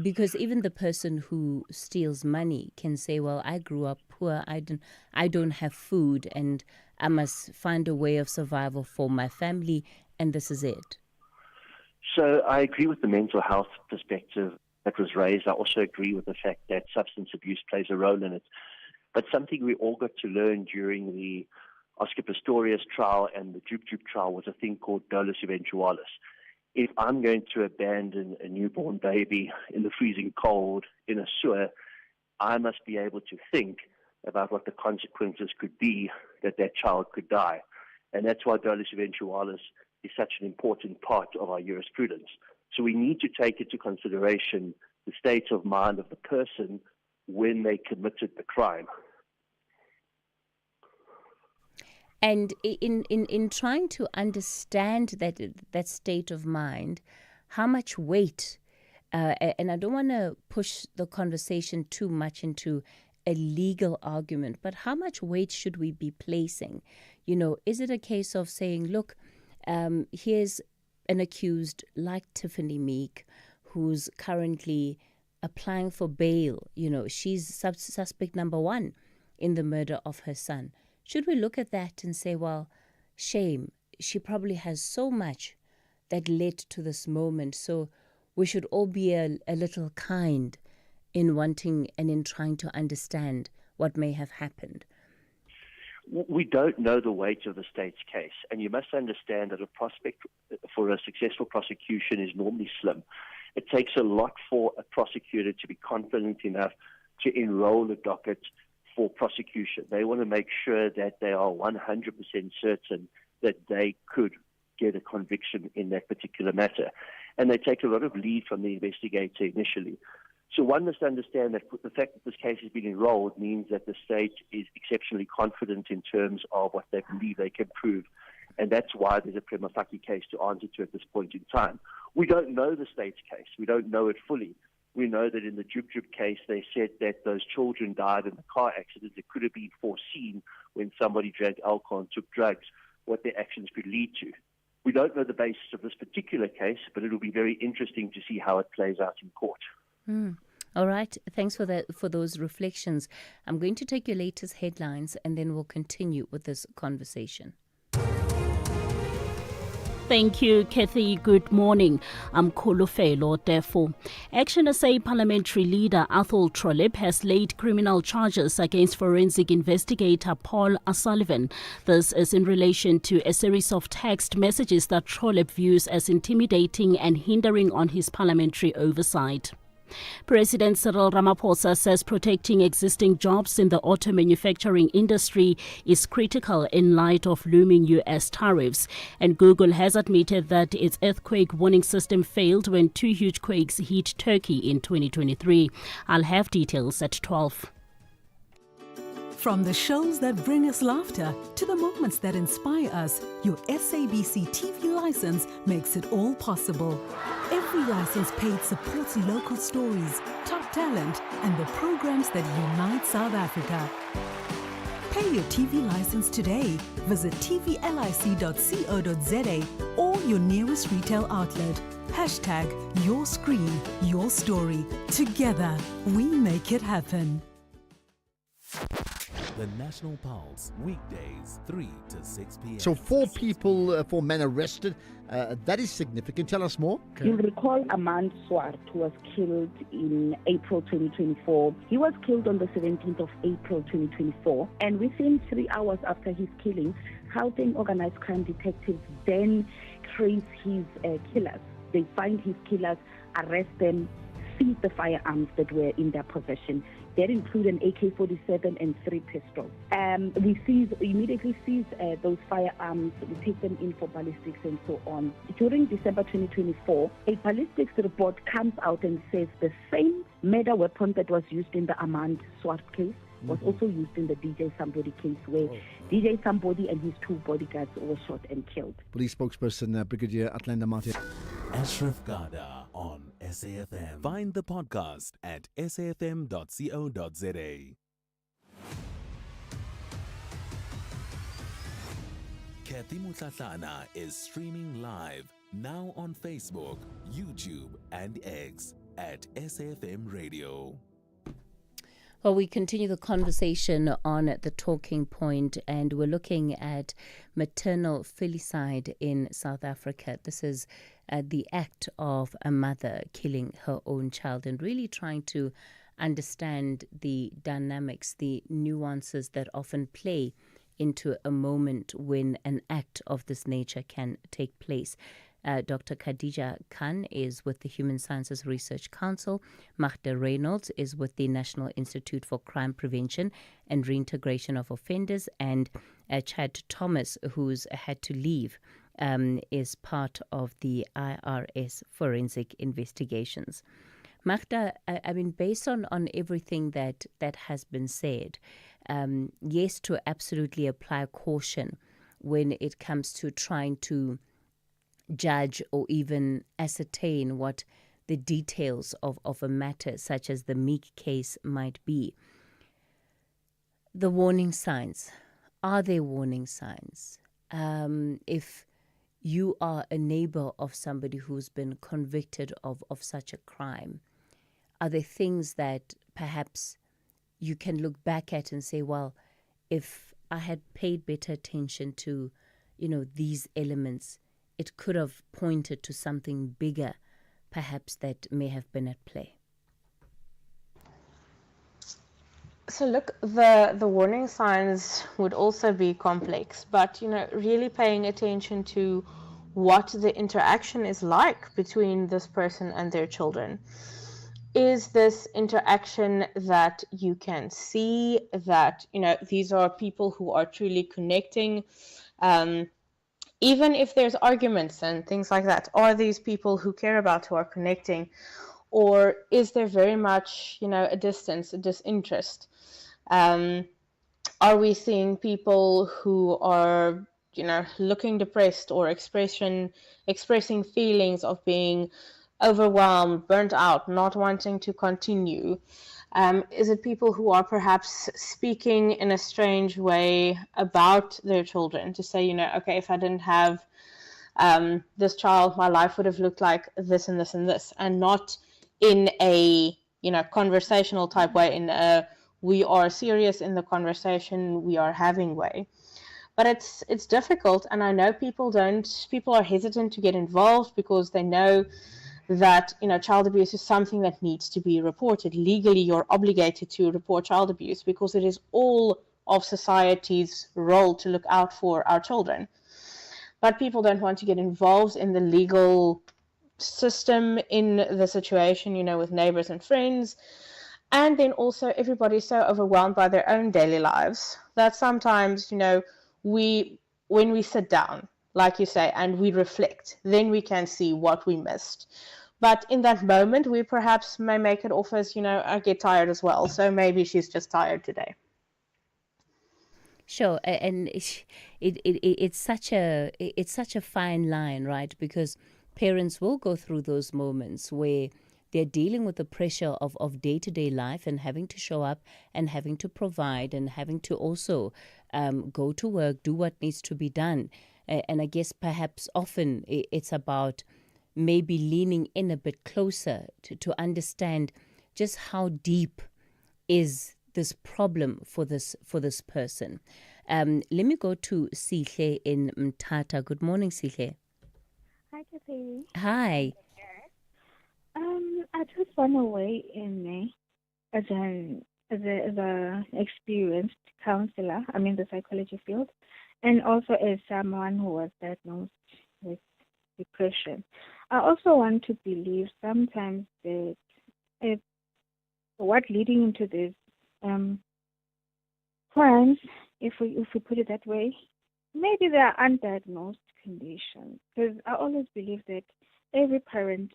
Because even the person who steals money can say, well, I grew up poor, I don't have food, and I must find a way of survival for my family, and this is it. So I agree with the mental health perspective that was raised. I also agree with the fact that substance abuse plays a role in it. But something we all got to learn during the Oscar Pistorius trial and the Jup Jup trial was a thing called dolus eventualis. If I'm going to abandon a newborn baby in the freezing cold in a sewer, I must be able to think about what the consequences could be, that child could die. And that's why dolus eventualis is such an important part of our jurisprudence. So we need to take into consideration the state of mind of the person when they committed the crime. And in trying to understand that state of mind, how much weight, and I don't want to push the conversation too much into a legal argument, but how much weight should we be placing? You know, is it a case of saying, look, here's an accused like Tiffany Meek, who's currently applying for bail. You know, she's suspect number one in the murder of her son. Should we look at that and say, well, shame, she probably has so much that led to this moment, so we should all be a little kind in wanting and in trying to understand what may have happened? We don't know the weight of the state's case, and you must understand that a prospect for a successful prosecution is normally slim. It takes a lot for a prosecutor to be confident enough to enroll a docket for prosecution. They want to make sure that they are 100% certain that they could get a conviction in that particular matter. And they take a lot of lead from the investigator initially. So one must understand that the fact that this case has been enrolled means that the state is exceptionally confident in terms of what they believe they can prove. And that's why there's a prima facie case to answer to at this point in time. We don't know the state's case. We don't know it fully. We know that in the Jup Jup case, they said that those children died in the car accident. It could have been foreseen when somebody drank alcohol and took drugs, what their actions could lead to. We don't know the basis of this particular case, but it will be very interesting to see how it plays out in court. All right. Thanks for those reflections. I'm going to take your latest headlines and then we'll continue with this conversation. Thank you, Cathy. Good morning. I'm Kolofelo. Therefore, Action SA parliamentary leader Athol Trollip has laid criminal charges against forensic investigator Paul O'Sullivan. This is in relation to a series of text messages that Trollip views as intimidating and hindering on his parliamentary oversight. President Cyril Ramaphosa says protecting existing jobs in the auto manufacturing industry is critical in light of looming U.S. tariffs. And Google has admitted that its earthquake warning system failed when two huge quakes hit Turkey in 2023. I'll have details at 12. From the shows that bring us laughter to the moments that inspire us, your SABC TV license makes it all possible. Every license paid supports local stories, top talent, and the programs that unite South Africa. Pay your TV license today. Visit tvlic.co.za or your nearest retail outlet. Hashtag your screen, your story. Together, we make it happen. The National Pulse, weekdays, 3 to 6 p.m. So 4 men arrested. That is significant. Tell us more. Okay. You'll recall Aman Swart, who was killed in April 2024. He was killed on the 17th of April 2024. And within 3 hours after his killing, Gauteng organized crime detectives then trace his killers. They find his killers, arrest them, seize the firearms that were in their possession. that include an AK-47 and 3 pistols. We immediately seize those firearms. We take them in for ballistics and so on. During December 2024, a ballistics report comes out and says the same murder weapon that was used in the Ahmad Swart case was also used in the DJ Somebody case, where DJ Somebody and his 2 bodyguards were shot and killed. Police spokesperson Brigadier Atlanta Martin. Ashraf Garda on SAFM. Find the podcast at safm.co.za. Cathy Mohlahlana is streaming live now on Facebook, YouTube, and X at SAFM Radio. Well, we continue the conversation on the talking point, and we're looking at maternal filicide in South Africa. This is the act of a mother killing her own child, and really trying to understand the dynamics, the nuances that often play into a moment when an act of this nature can take place. Dr. Khadija Khan is with the Human Sciences Research Council. Magda Reynolds is with the National Institute for Crime Prevention and Reintegration of Offenders. And Chad Thomas, who's had to leave, is part of the IRS Forensic Investigations. Magda, I mean, based on everything that has been said, yes, to absolutely apply caution when it comes to trying to judge or even ascertain what the details of a matter such as the Meek case might be. The warning signs. Are there warning signs? If you are a neighbor of somebody who's been convicted of such a crime, are there things that perhaps you can look back at and say, well, if I had paid better attention to, these elements, it could have pointed to something bigger, perhaps, that may have been at play? So look, the warning signs would also be complex, but really paying attention to what the interaction is like between this person and their children. Is this interaction that you can see, that these are people who are truly connecting? Even if there's arguments and things like that, are these people who care about, who are connecting? Or is there very much, a distance, a disinterest? Are we seeing people who are, looking depressed or expressing feelings of being overwhelmed, burnt out, not wanting to continue? Is it people who are perhaps speaking in a strange way about their children to say, okay, if I didn't have this child, my life would have looked like this and this and this, and not in a, conversational type way, in a we are serious in the conversation we are having way. But it's difficult, and I know people are hesitant to get involved because they know that child abuse is something that needs to be reported. Legally, you're obligated to report child abuse because it is all of society's role to look out for our children. But people don't want to get involved in the legal system in the situation, with neighbors and friends. And then also everybody's so overwhelmed by their own daily lives that sometimes, when we sit down, like you say, and we reflect, then we can see what we missed. But in that moment, we perhaps may make it off as, I get tired as well. So maybe she's just tired today. Sure, and it's such a fine line, right? Because parents will go through those moments where they're dealing with the pressure of day-to-day life and having to show up and having to provide and having to also go to work, do what needs to be done. And I guess perhaps often it's about maybe leaning in a bit closer to understand just how deep is this problem for this person. Let me go to Sihle in Mthatha. Good morning, Sihle. Hi, Cathy. Hi. I just want to weigh in as an experienced counselor. I'm in the psychology field, and also as someone who was diagnosed with depression. I also want to believe sometimes that what leading into this Friends, if we put it that way, maybe they are undiagnosed conditions. Because I always believe that every parent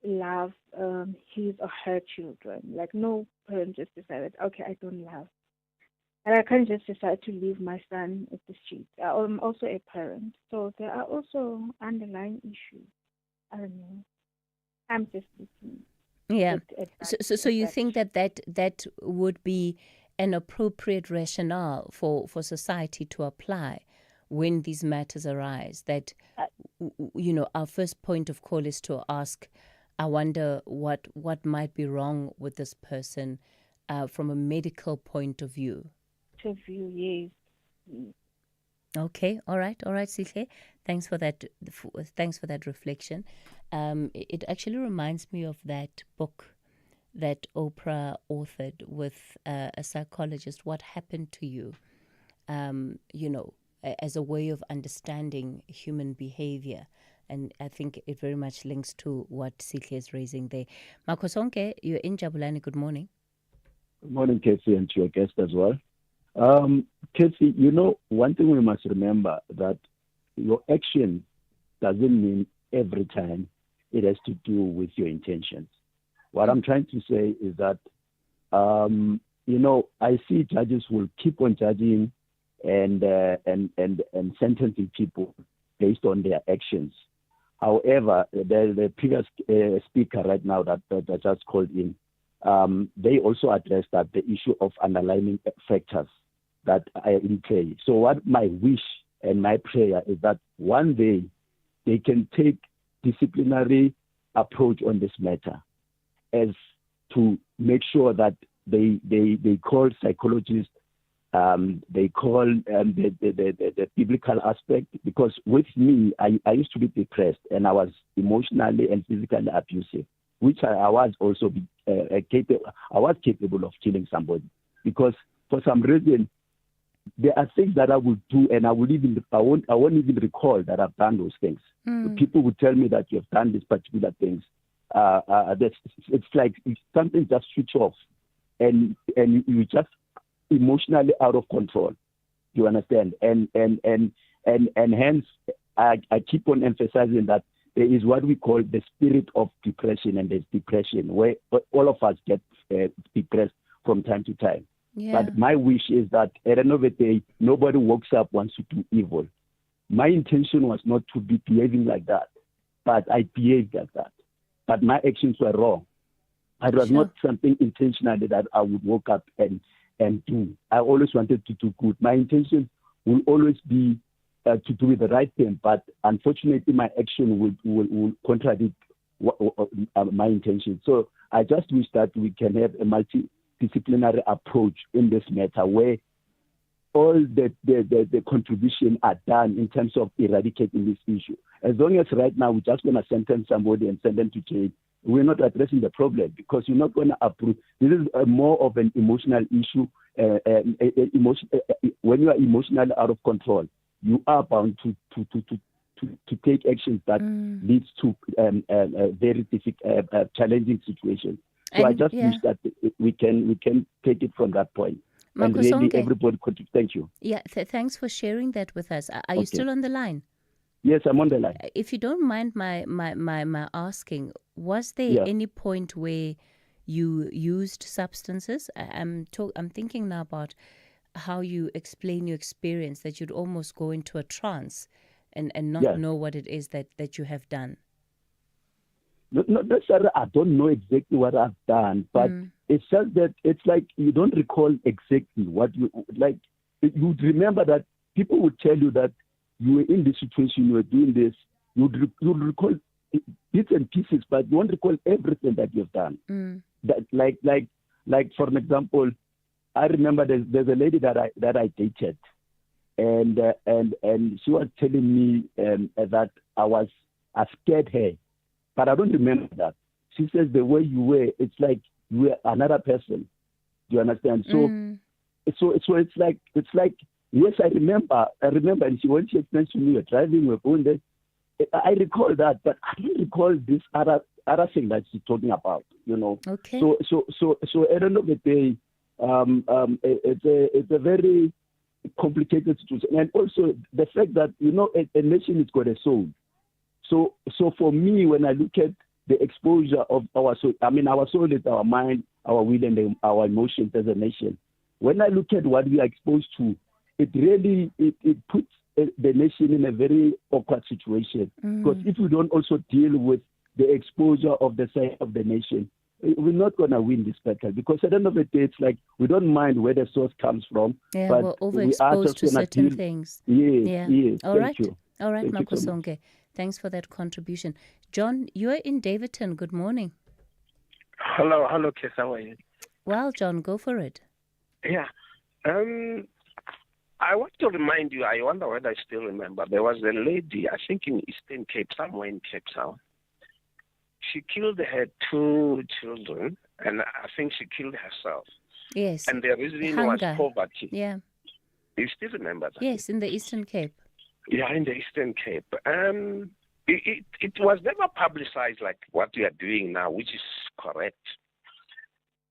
loves his or her children. Like no parent just decided, okay, I don't love. And I can't just decide to leave my son at the street. I'm also a parent, so there are also underlying issues. I don't know. I'm just looking. Yeah. At So you think that would be an appropriate rationale for society to apply when these matters arise? That, our first point of call is to ask, I wonder what might be wrong with this person from a medical point of view. Yes. Okay, all right, Sihle. Thanks for that. Thanks for that reflection. It actually reminds me of that book that Oprah authored with a psychologist. What happened to you? As a way of understanding human behavior. And I think it very much links to what Sihle is raising there. Makosonke, you're in Jabulani. Good morning. Good morning, Cathy, and to your guest as well. Cathy, one thing we must remember that your action doesn't mean every time it has to do with your intentions. What I'm trying to say is that, I see judges will keep on judging and sentencing people based on their actions. However, the previous speaker right now that just called in, they also addressed that the issue of underlying factors that are in play. So what my wish and my prayer is that one day they can take disciplinary approach on this matter as to make sure that they call psychologists, they call the biblical aspect, because with me, I used to be depressed and I was emotionally and physically abusive, which I was also capable of killing somebody, because for some reason there are things that I would do and I won't even recall that I've done those things. People would tell me that you have done these particular things. It's like something just switch off and you just emotionally out of control. You understand? And hence I keep on emphasizing that there is what we call the spirit of depression, and there's depression where all of us get depressed from time to time. Yeah. But my wish is that at the end of the day, nobody wakes up wants to do evil. My intention was not to be behaving like that, but I behaved like that. But my actions were wrong. It was not something intentionally that I would wake up and do. I always wanted to do good. My intention will always be to do the right thing, but unfortunately my action will contradict my intention. So I just wish that we can have a multidisciplinary approach in this matter where all the contribution are done in terms of eradicating this issue. As long as right now we're just going to sentence somebody and send them to jail, we're not addressing the problem, because you're not going to approve. This is more of an emotional issue. When you are emotionally out of control, you are bound to take actions that leads to very difficult, challenging situations. So I just wish that we can take it from that point. And really everybody contribute. Thank you. Yeah, thanks for sharing that with us. Are you still on the line? Yes, I'm on the line. If you don't mind my asking, was there any point where you used substances? I'm thinking now about how you explain your experience, that you'd almost go into a trance and not know what it is that you have done. Not necessarily, I don't know exactly what I've done, but it's just that it's like you don't recall exactly what you like. You would remember that people would tell you that you were in this situation, you were doing this. You'd recall bits and pieces, but you won't recall everything that you've done. That like for an example, I remember there's a lady that I dated, and she was telling me that I scared her. But I don't remember that. She says the way you were, it's like you were another person. Do you understand? So it's like yes, I remember. And when she explained to me, we're driving, we're going there. I recall that, but I don't recall this other thing that she's talking about. Okay. So at the end of the day, it's a very complicated situation. And also the fact that, a nation has got a soul. So for me, when I look at the exposure of our soul, our soul is our mind, our will, and our emotions as a nation. When I look at what we are exposed to, it really it puts the nation in a very awkward situation. Because if we don't also deal with the exposure of the side of the nation, we're not going to win this battle. Because at the end of the day, it's like we don't mind where the source comes from. Yeah, but we're overexposed to certain things. Yes. All right. All right, Thank you so much. Makosonke. Thanks for that contribution. John, you're in Davidton. Good morning. Hello, Keith. How are you? Well, John, go for it. Yeah. I want to remind you, I wonder whether I still remember, there was a lady, I think in Eastern Cape, somewhere in Cape Town. She killed her 2 children, and I think she killed herself. Yes. And the reason was poverty. Yeah. You still remember that? Yes, in the Eastern Cape. Yeah, in the Eastern Cape. It was never publicized like what we are doing now, which is correct.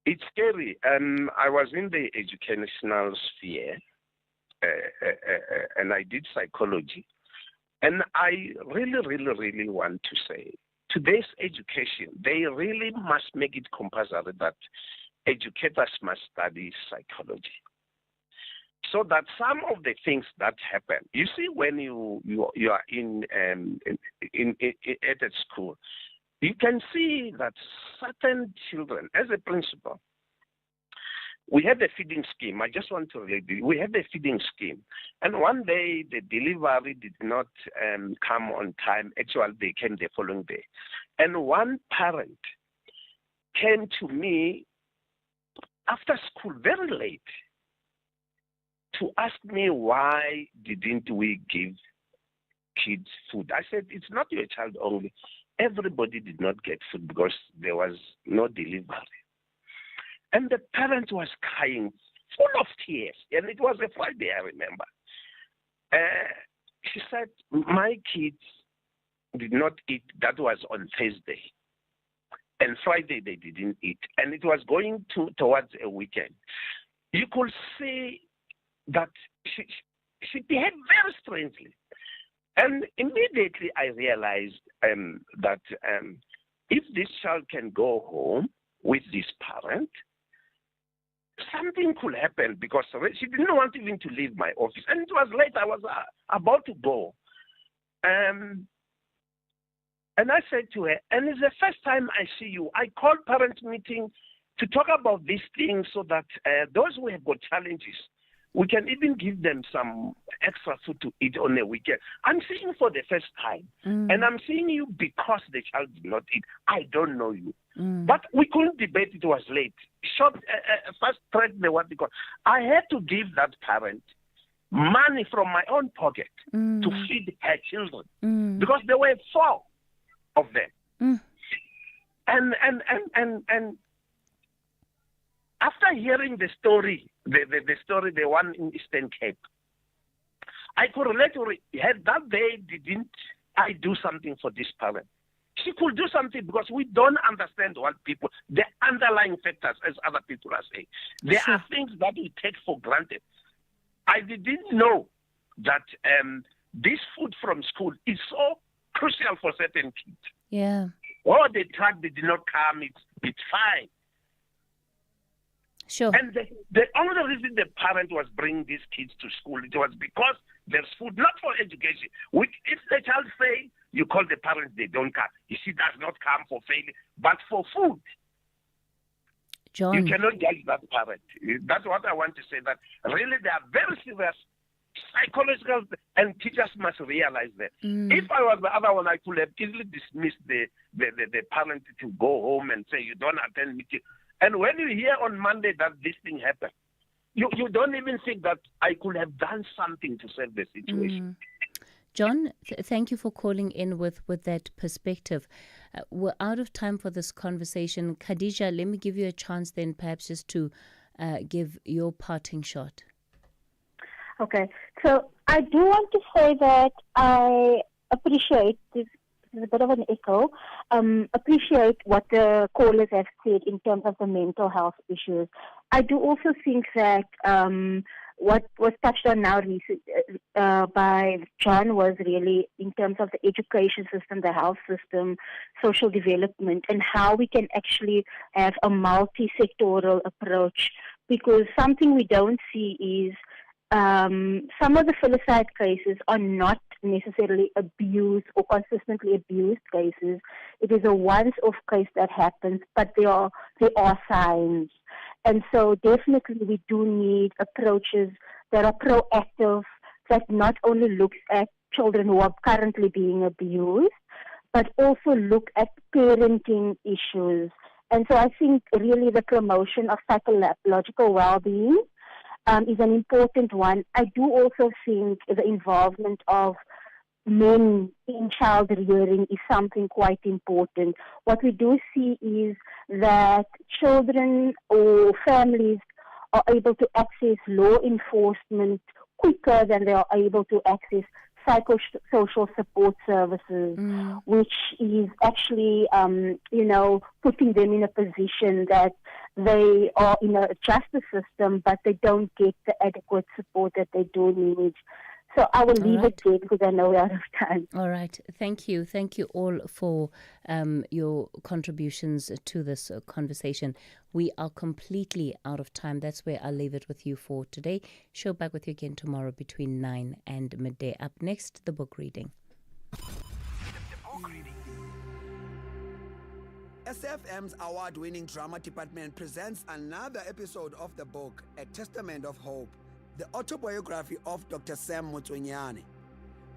It's scary. I was in the educational sphere, and I did psychology. And I really want to say, today's education, they really must make it compulsory that educators must study psychology. So that some of the things that happen, you see, when you are at a school, you can see that certain children, as a principal, we had a feeding scheme. I just want to relate. We had a feeding scheme, and one day the delivery did not come on time. Actually, they came the following day, and one parent came to me after school very late to ask me why didn't we give kids food. I said, it's not your child only. Everybody did not get food because there was no delivery. And the parent was crying, full of tears. And it was a Friday, I remember. She said, my kids did not eat. That was on Thursday. And Friday they didn't eat. And it was going towards a weekend. You could see that she behaved very strangely. And immediately I realized that if this child can go home with this parent, something could happen, because she didn't want even to leave my office. And it was late. I was about to go. And I said to her, and it's the first time I see you. I called parent meeting to talk about these things so that those who have got challenges, we can even give them some extra food to eat on a weekend. I'm seeing you for the first time. And I'm seeing you because the child did not eat. I don't know you. But we couldn't debate. It was late. First threat, I had to give that parent money from my own pocket to feed her children because there were 4 of them. And after hearing the story, the one in Eastern Cape, I could relate to her. That day, didn't I do something for this parent? She could do something because we don't understand what people, the underlying factors, as other people are saying. There are things that we take for granted. I didn't know that this food from school is so crucial for certain kids. Yeah. Or the truck did not come, it's fine. Sure. And the only reason the parent was bringing these kids to school, it was because there's food, not for education. If the child fails, you call the parents, they don't come. You see, does not come for failing, but for food. John. You cannot judge that parent. That's what I want to say, that really they are very serious psychological, and teachers must realize that. If I was the other one, I could have easily dismissed the parent to go home and say, you don't attend meeting. And when you hear on Monday that this thing happened, you don't even think that I could have done something to save the situation. John, thank you for calling in with that perspective. We're out of time for this conversation. Khadija, let me give you a chance then perhaps just to give your parting shot. Okay, so I do want to say that I appreciate this. Is a bit of an echo. Appreciate what the callers have said in terms of the mental health issues I do also think that what was touched on now by John was really in terms of the education system, the health system, social development, and how we can actually have a multi-sectoral approach. Because something we don't see is some of the filicide cases are not necessarily abused or consistently abused cases. It is a once-off case that happens, but there are signs. And so definitely we do need approaches that are proactive, that not only looks at children who are currently being abused, but also look at parenting issues. And so I think really the promotion of psychological well-being is an important one. I do also think the involvement of men in child rearing is something quite important. What we do see is that children or families are able to access law enforcement quicker than they are able to access psychosocial support services, which is actually, putting them in a position that they are in a justice system, but they don't get the adequate support that they do need. So I will leave it there because I know we're out of time. All right. Thank you. Thank you all for your contributions to this conversation. We are completely out of time. That's where I'll leave it with you for today. Show back with you again tomorrow between 9 and midday. Up next, the book reading. SFM's award-winning drama department presents another episode of the book, A Testament of Hope, the autobiography of Dr. Sam Motswenyane.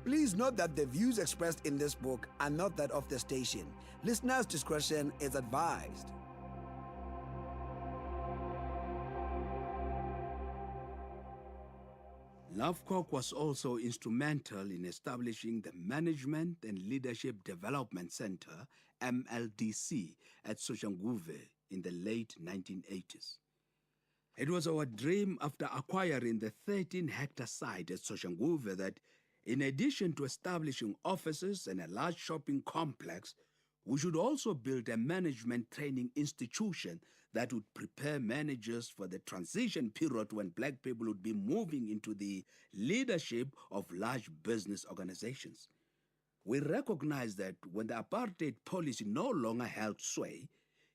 Please note that the views expressed in this book are not that of the station. Listeners' discretion is advised. Lovecock was also instrumental in establishing the Management and Leadership Development Center, MLDC, at Soshanguve in the late 1980s. It was our dream after acquiring the 13-hectare site at Soshanguve that, in addition to establishing offices and a large shopping complex, we should also build a management training institution that would prepare managers for the transition period when black people would be moving into the leadership of large business organizations. We recognize that when the apartheid policy no longer held sway,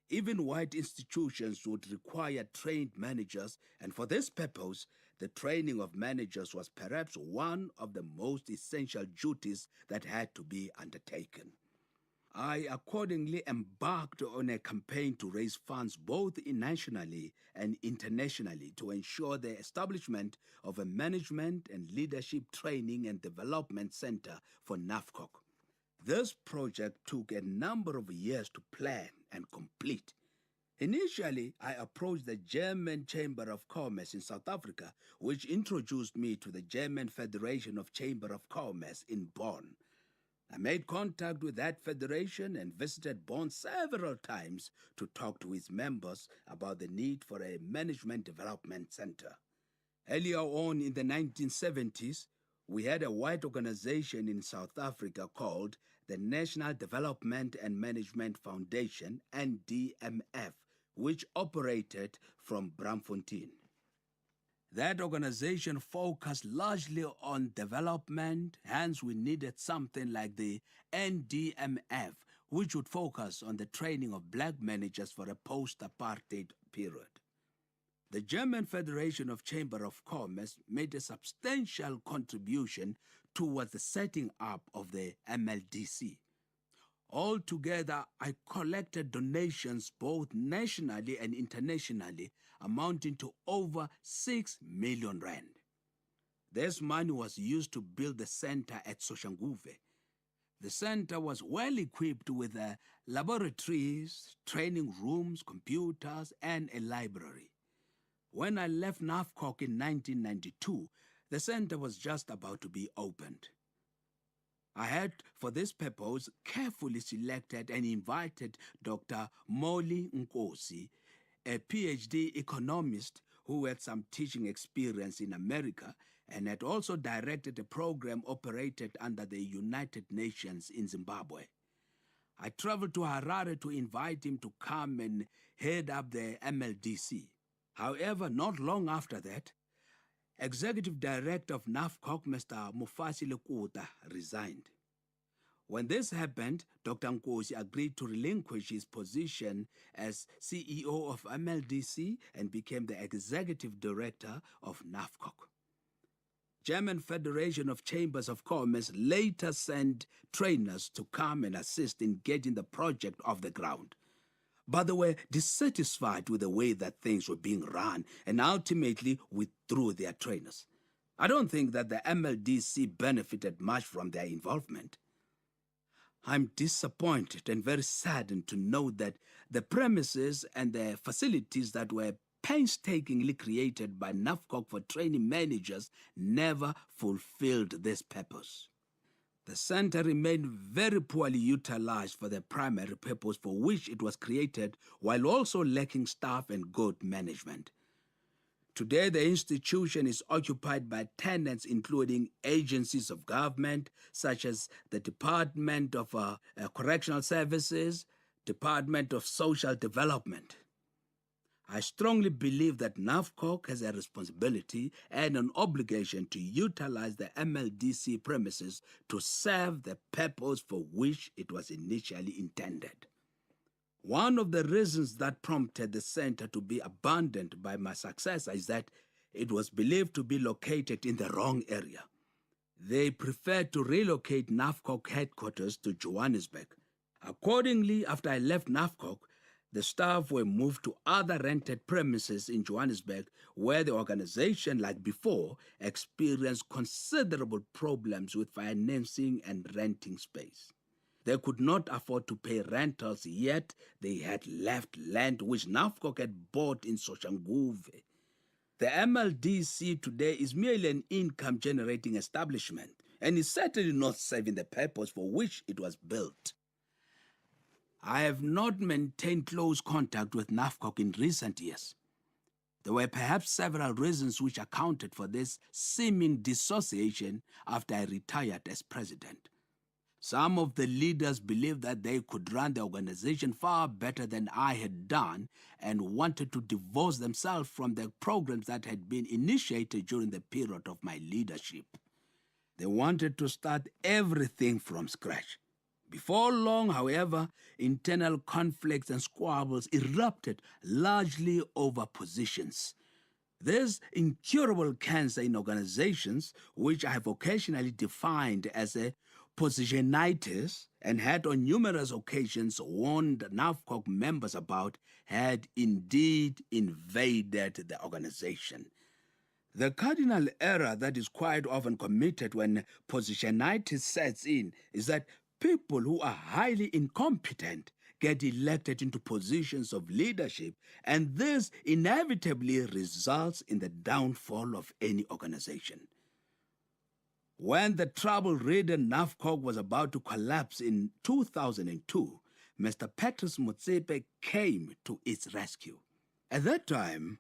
even white institutions would require trained managers, and for this purpose, the training of managers was perhaps one of the most essential duties that had to be undertaken. I accordingly embarked on a campaign to raise funds both nationally and internationally to ensure the establishment of a management and leadership training and development center for NAFCOC. This project took a number of years to plan and complete. Initially, I approached the German Chamber of Commerce in South Africa, which introduced me to the German Federation of Chamber of Commerce in Bonn. I made contact with that federation and visited Bonn several times to talk to its members about the need for a management development center. Earlier on in the 1970s, we had a white organization in South Africa called the National Development and Management Foundation, NDMF, which operated from Braamfontein. That organization focused largely on development, hence we needed something like the NDMF, which would focus on the training of black managers for a post-apartheid period. The German Federation of Chamber of Commerce made a substantial contribution towards the setting up of the MLDC. Altogether, I collected donations both nationally and internationally amounting to over 6 million rand. This money was used to build the center at Soshanguve. The center was well equipped with laboratories, training rooms, computers, and a library. When I left NAFCOC in 1992, the center was just about to be opened. I had, for this purpose, carefully selected and invited Dr. Molly Nkosi, a PhD economist who had some teaching experience in America and had also directed a program operated under the United Nations in Zimbabwe. I traveled to Harare to invite him to come and head up the MLDC. However, not long after that, Executive Director of NAFCOC, Mr. Mufasi Lekuta, resigned. When this happened, Dr. Nkosi agreed to relinquish his position as CEO of MLDC and became the Executive Director of NAFCOC. German Federation of Chambers of Commerce later sent trainers to come and assist in getting the project off the ground. But they were dissatisfied with the way that things were being run and ultimately withdrew their trainers. I don't think that the MLDC benefited much from their involvement. I'm disappointed and very saddened to know that the premises and the facilities that were painstakingly created by NAFCOC for training managers never fulfilled this purpose. The center remained very poorly utilized for the primary purpose for which it was created, while also lacking staff and good management. Today, the institution is occupied by tenants including agencies of government, such as the Department of Correctional Services, Department of Social Development. I strongly believe that NAFCOC has a responsibility and an obligation to utilize the MLDC premises to serve the purpose for which it was initially intended. One of the reasons that prompted the center to be abandoned by my successor is that it was believed to be located in the wrong area. They preferred to relocate NAFCOC headquarters to Johannesburg. Accordingly, after I left NAFCOC, the staff were moved to other rented premises in Johannesburg, where the organization, like before, experienced considerable problems with financing and renting space. They could not afford to pay rentals, yet they had left land which NAFCOC had bought in Soshanguve. The MLDC today is merely an income-generating establishment and is certainly not serving the purpose for which it was built. I have not maintained close contact with NAFCOC in recent years. There were perhaps several reasons which accounted for this seeming dissociation after I retired as president. Some of the leaders believed that they could run the organization far better than I had done and wanted to divorce themselves from the programs that had been initiated during the period of my leadership. They wanted to start everything from scratch. Before long, however, internal conflicts and squabbles erupted largely over positions. This incurable cancer in organizations, which I have occasionally defined as a positionitis and had on numerous occasions warned NAFCOC members about, had indeed invaded the organization. The cardinal error that is quite often committed when positionitis sets in is that people who are highly incompetent get elected into positions of leadership, and this inevitably results in the downfall of any organization. When the trouble-ridden NAFCOC was about to collapse in 2002, Mr. Patrice Motsepe came to its rescue. At that time,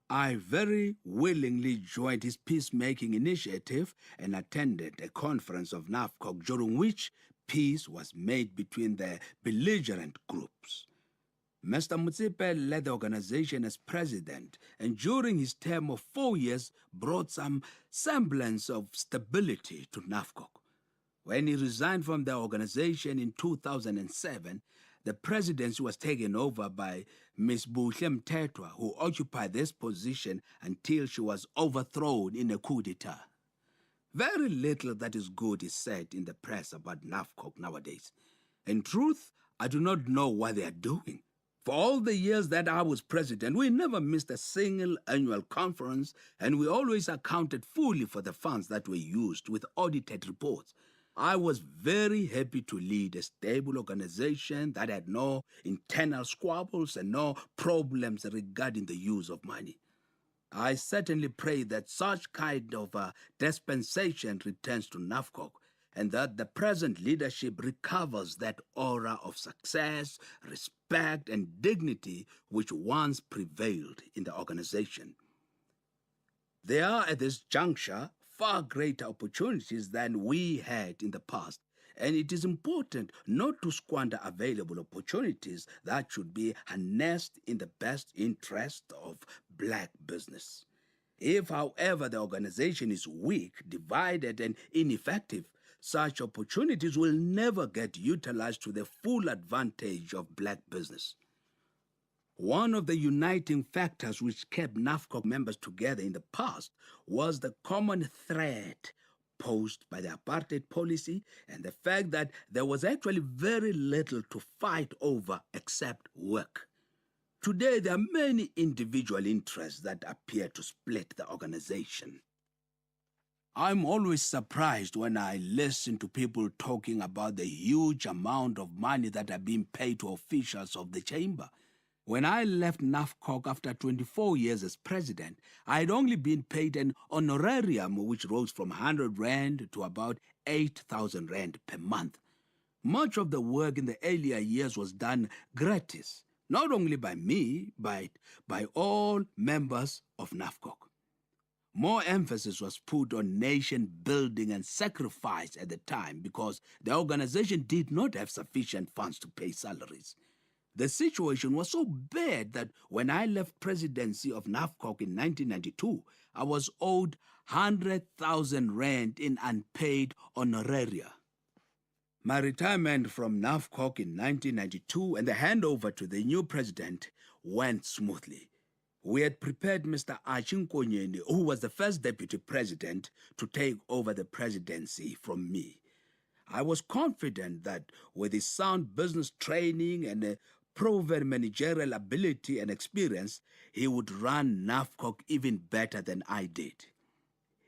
I very willingly joined his peacemaking initiative and attended a conference of NAFCOC during which peace was made between the belligerent groups. Mr. Motsepe led the organization as president, and during his term of 4 years brought some semblance of stability to NAFCOC. When he resigned from the organization in 2007, the presidency was taken over by Ms. Buhle Mthethwa, who occupied this position until she was overthrown in a coup d'etat. Very little that is good is said in the press about NAFCOC nowadays. In truth, I do not know what they are doing. For all the years that I was president, we never missed a single annual conference, and we always accounted fully for the funds that were used with audited reports. I was very happy to lead a stable organization that had no internal squabbles and no problems regarding the use of money. I certainly pray that such kind of dispensation returns to NAFCOC and that the present leadership recovers that aura of success, respect, and dignity which once prevailed in the organization. There are at this juncture far greater opportunities than we had in the past, and it is important not to squander available opportunities that should be harnessed in the best interest of black business. If, however, the organization is weak, divided, and ineffective, such opportunities will never get utilized to the full advantage of black business. One of the uniting factors which kept NAFCOC members together in the past was the common threat posed by the apartheid policy and the fact that there was actually very little to fight over except work. Today, there are many individual interests that appear to split the organization. I'm always surprised when I listen to people talking about the huge amount of money that are being paid to officials of the chamber. When I left NAFCOC after 24 years as president, I had only been paid an honorarium which rose from 100 Rand to about 8,000 Rand per month. Much of the work in the earlier years was done gratis, not only by me, but by all members of NAFCOC. More emphasis was put on nation building and sacrifice at the time because the organization did not have sufficient funds to pay salaries. The situation was so bad that when I left presidency of NAFCOC in 1992, I was owed 100,000 Rand in unpaid honoraria. My retirement from NAFCOC in 1992 and the handover to the new president went smoothly. We had prepared Mr. Nkonyeni, who was the first deputy president, to take over the presidency from me. I was confident that with his sound business training and a proven managerial ability and experience, he would run NAFCOC even better than I did.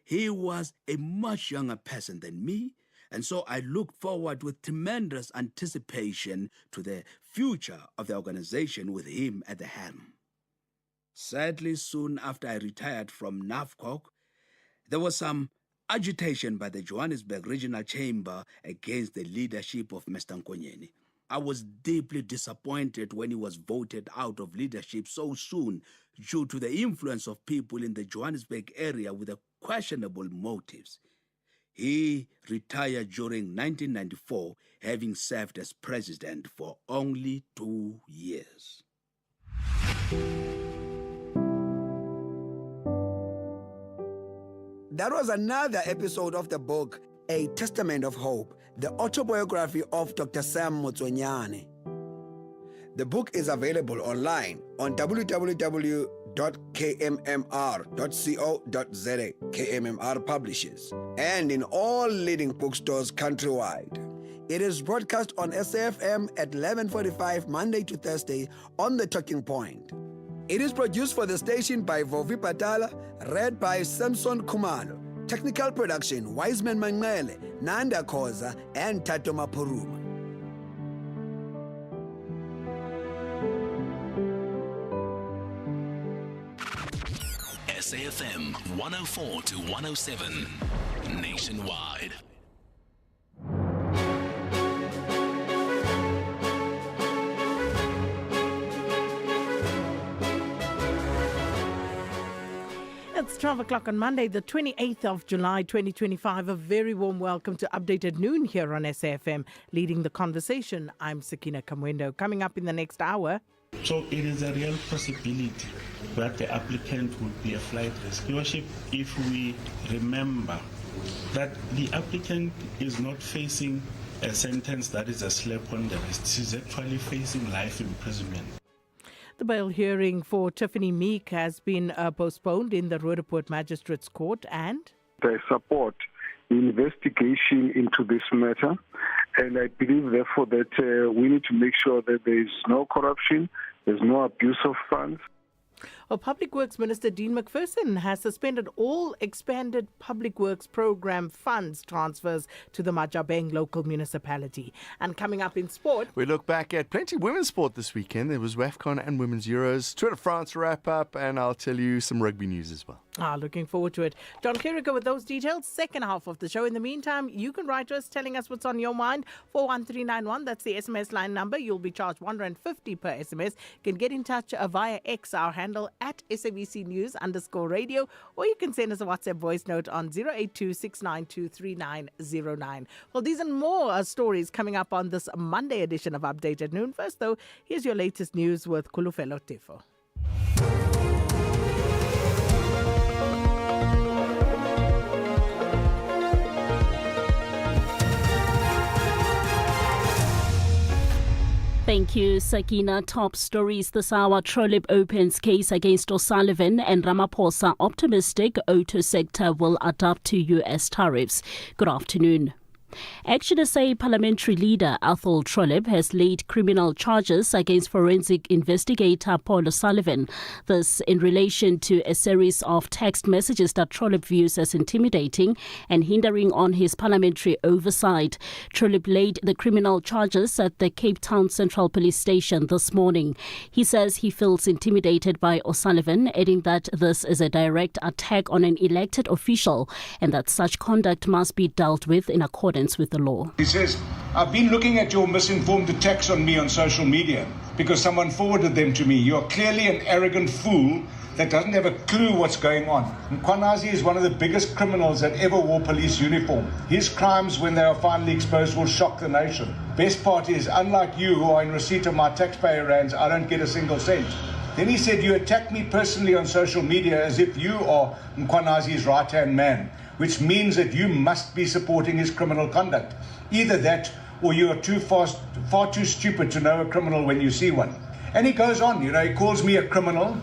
He was a much younger person than me, and so I looked forward with tremendous anticipation to the future of the organization with him at the helm. Sadly, soon after I retired from NAFCOC, there was some agitation by the Johannesburg Regional Chamber against the leadership of Mr. Nkonyeni. I was deeply disappointed when he was voted out of leadership so soon due to the influence of people in the Johannesburg area with questionable motives. He retired during 1994, having served as president for only 2 years. That was another episode of the book, A Testament of Hope, the autobiography of Dr. Sam Mohlahlana. The book is available online on www.kmmr.co.za, KMMR Publishers, and in all leading bookstores countrywide. It is broadcast on SAFM at 11:45 Monday to Thursday on The Talking Point. It is produced for the station by Vovi Patala, read by Samson Kumalo. Technical production, Wiseman Manele, Nanda Koza, and Tato Mapuruma. SAFM 104 to 107, nationwide. It's 12 o'clock on Monday, the 28th of July, 2025. A very warm welcome to Updated Noon here on SAFM. Leading the conversation, I'm Sakina Kamwendo. Coming up in the next hour. So it is a real possibility that the applicant would be a flight risk. Your Worship, if we remember that the applicant is not facing a sentence that is a slap on the wrist, she's actually facing life imprisonment. The bail hearing for Tiffany Meek has been postponed in the Roodepoort Magistrates Court and they support the investigation into this matter, and I believe therefore that we need to make sure that there is no corruption, there's no abuse of funds. Public Works Minister Dean McPherson has suspended all expanded Public Works Programme funds transfers to the Majabeng local municipality. And coming up in sport, we look back at plenty of women's sport this weekend. There was WAFCON and Women's Euros, Tour de France wrap up, and I'll tell you some rugby news as well. Looking forward to it. John Clerico with those details. Second half of the show. In the meantime, you can write to us telling us what's on your mind. 41391, that's the SMS line number. You'll be charged R150 per SMS. You can get in touch via X, our handle at SABC News_radio, or you can send us a WhatsApp voice note on 082-692-3909. Well, these and more stories coming up on this Monday edition of Updated Noon. First, though, here's your latest news with Kulufelo Tefo. Thank you, Sakina. Top stories this hour. Trolip opens case against O'Sullivan and Ramaphosa optimistic auto sector will adapt to U.S. tariffs. Good afternoon. Action SA parliamentary leader Athol Trolip has laid criminal charges against forensic investigator Paul O'Sullivan. This in relation to a series of text messages that Trolip views as intimidating and hindering on his parliamentary oversight. Trolip laid the criminal charges at the Cape Town Central Police Station this morning. He says he feels intimidated by O'Sullivan, adding that this is a direct attack on an elected official and that such conduct must be dealt with in accordance with the law. He says, I've been looking at your misinformed attacks on me on social media because someone forwarded them to me. You're clearly an arrogant fool that doesn't have a clue what's going on. Mkhwanazi is one of the biggest criminals that ever wore police uniform. His crimes, when they are finally exposed, will shock the nation. Best part is, unlike you who are in receipt of my taxpayer rands, I don't get a single cent. Then he said, you attack me personally on social media as if you are Mkhwanazi's right-hand man, which means that you must be supporting his criminal conduct. Either that or you are far too stupid to know a criminal when you see one. And he goes on, he calls me a criminal.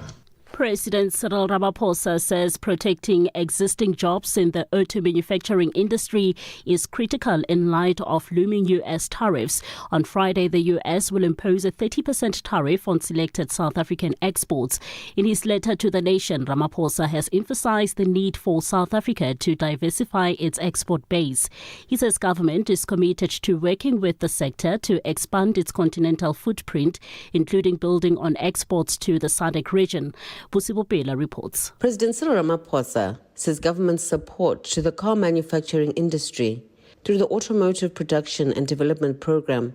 President Cyril Ramaphosa says protecting existing jobs in the auto manufacturing industry is critical in light of looming U.S. tariffs. On Friday, the U.S. will impose a 30% tariff on selected South African exports. In his letter to the nation, Ramaphosa has emphasized the need for South Africa to diversify its export base. He says government is committed to working with the sector to expand its continental footprint, including building on exports to the SADC region. Busibopela reports. President Cyril Ramaphosa says government's support to the car manufacturing industry through the Automotive Production and Development Program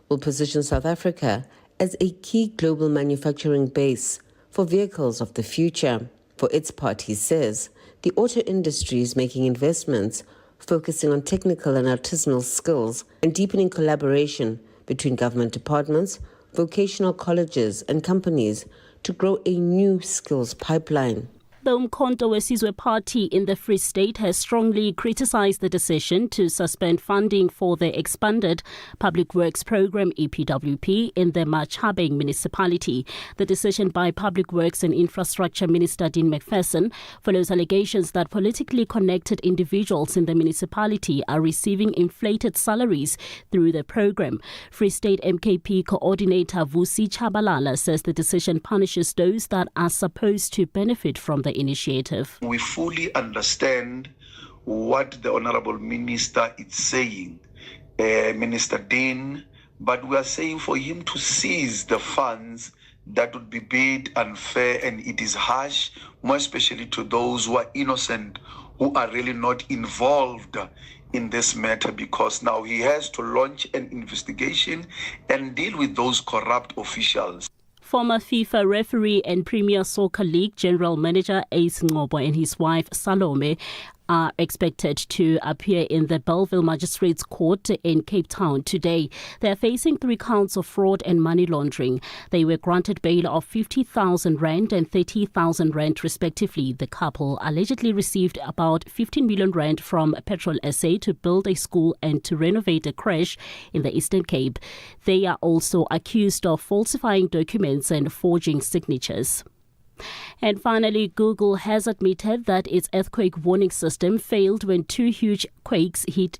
will position South Africa as a key global manufacturing base for vehicles of the future. For its part, he says, the auto industry is making investments focusing on technical and artisanal skills and deepening collaboration between government departments, vocational colleges and companies to grow a new skills pipeline. The Umkhonto Wesizwe Party in the Free State has strongly criticized the decision to suspend funding for the expanded Public Works Program EPWP in the Machabeng municipality. The decision by Public Works and Infrastructure Minister Dean McPherson follows allegations that politically connected individuals in the municipality are receiving inflated salaries through the program. Free State MKP coordinator Vusi Chabalala says the decision punishes those that are supposed to benefit from the initiative. We fully understand what the Honorable Minister is saying, Minister Dean, but we are saying for him to seize the funds that would be paid unfair, and it is harsh, more especially to those who are innocent, who are really not involved in this matter, because now he has to launch an investigation and deal with those corrupt officials. Former FIFA referee and Premier Soccer League General Manager Ace Ngobo and his wife Salome are expected to appear in the Belleville Magistrates Court in Cape Town today. They are facing 3 counts of fraud and money laundering. They were granted bail of 50,000 rand and 30,000 rand respectively. The couple allegedly received about 15 million rand from Petrol SA to build a school and to renovate a crèche in the Eastern Cape. They are also accused of falsifying documents and forging signatures. And finally, Google has admitted that its earthquake warning system failed when 2 huge quakes hit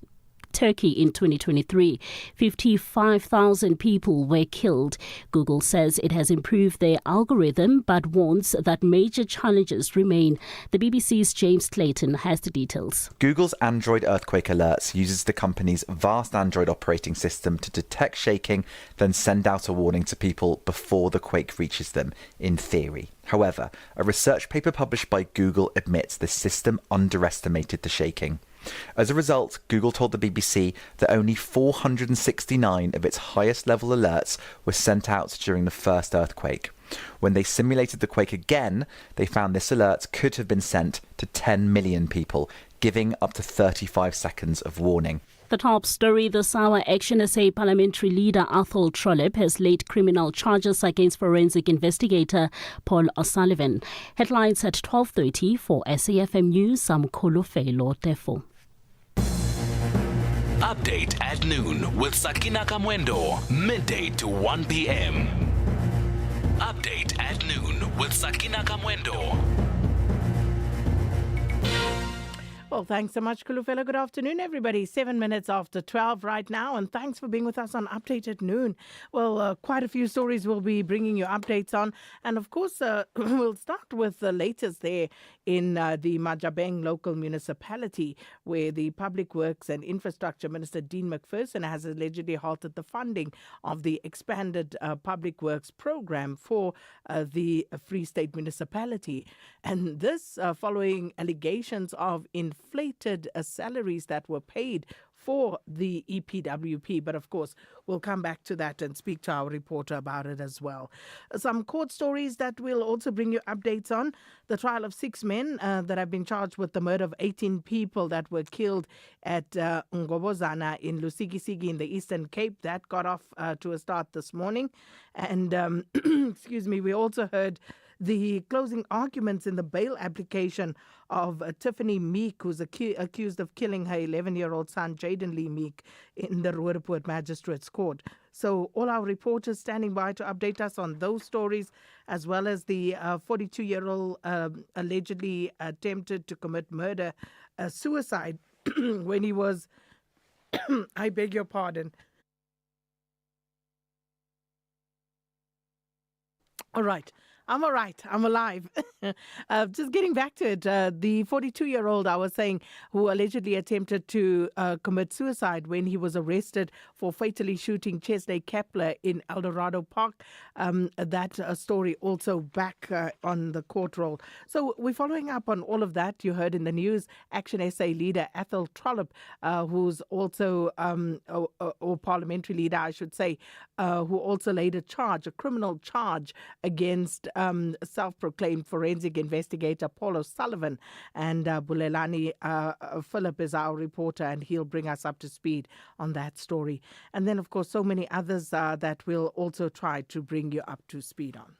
Turkey in 2023. 55,000 people were killed. Google says it has improved their algorithm but warns that major challenges remain. The BBC's James Clayton has the details. Google's Android Earthquake Alerts uses the company's vast Android operating system to detect shaking, then send out a warning to people before the quake reaches them, in theory. However, a research paper published by Google admits the system underestimated the shaking. As a result, Google told the BBC that only 469 of its highest level alerts were sent out during the first earthquake. When they simulated the quake again, they found this alert could have been sent to 10 million people, giving up to 35 seconds of warning. The top story this hour, Action SA parliamentary leader Athol Trolip has laid criminal charges against forensic investigator Paul O'Sullivan. Headlines at 12:30 for SAFM News. I'm Kolofelo Tefo. Update at noon with Sakina Kamwendo, midday to 1 p.m. Update at noon with Sakina Kamwendo. Well, thanks so much, Kulufela. Good afternoon, everybody. 7 minutes after 12 right now, and thanks for being with us on Update at Noon. Well, quite a few stories we'll be bringing you updates on, and of course, we'll start with the latest there in the Majabeng local municipality, where the Public Works and Infrastructure Minister Dean McPherson has allegedly halted the funding of the expanded Public Works program for the Free State municipality. And this following allegations of inflated salaries that were paid for the EPWP. But of course, we'll come back to that and speak to our reporter about it as well. Some court stories that we'll also bring you updates on. The trial of 6 men that have been charged with the murder of 18 people that were killed at Ngobozana in Lusikisiki in the Eastern Cape. That got off to a start this morning. And, excuse me, we also heard the closing arguments in the bail application of Tiffany Meek, who's accused of killing her 11-year-old son, Jaden Lee Meek, in the Roodepoort Magistrates Court. So all our reporters standing by to update us on those stories, as well as the 42-year-old allegedly attempted to commit murder, suicide, when he was, I beg your pardon. All right. I'm all right. I'm alive. Just getting back to it, the 42-year-old I was saying who allegedly attempted to commit suicide when he was arrested for fatally shooting Chesley Kepler in Eldorado Park. That story also back on the court roll. So we're following up on all of that. You heard in the news, Action SA leader Ethel Trollip, who's also, or parliamentary leader, I should say, who also laid a criminal charge against self-proclaimed forensic investigator Paul O'Sullivan. And Bulelani Philip is our reporter, and he'll bring us up to speed on that story. And then, of course, so many others that we'll also try to bring you up to speed on.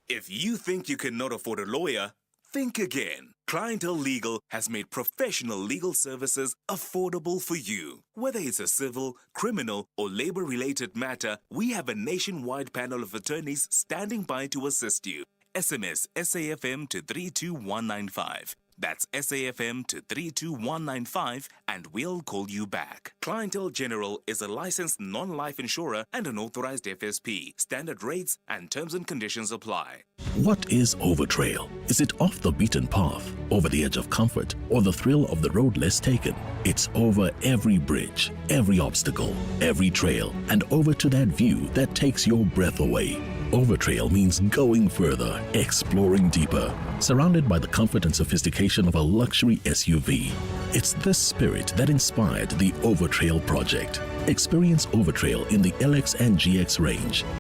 If you think you cannot afford a lawyer, think again. Clientele Legal has made professional legal services affordable for you. Whether it's a civil, criminal, or labor-related matter, we have a nationwide panel of attorneys standing by to assist you. SMS SAFM to 32195. That's SAFM to 32195, and we'll call you back. Clientele General is a licensed non-life insurer and an authorized FSP. Standard rates and terms and conditions apply. What is Overtrail? Is it off the beaten path, over the edge of comfort, or the thrill of the road less taken? It's over every bridge, every obstacle, every trail, and over to that view that takes your breath away. Overtrail means going further, exploring deeper, surrounded by the comfort and sophistication of a luxury SUV. It's this spirit that inspired the Overtrail project. Experience Overtrail in the LX and GX range.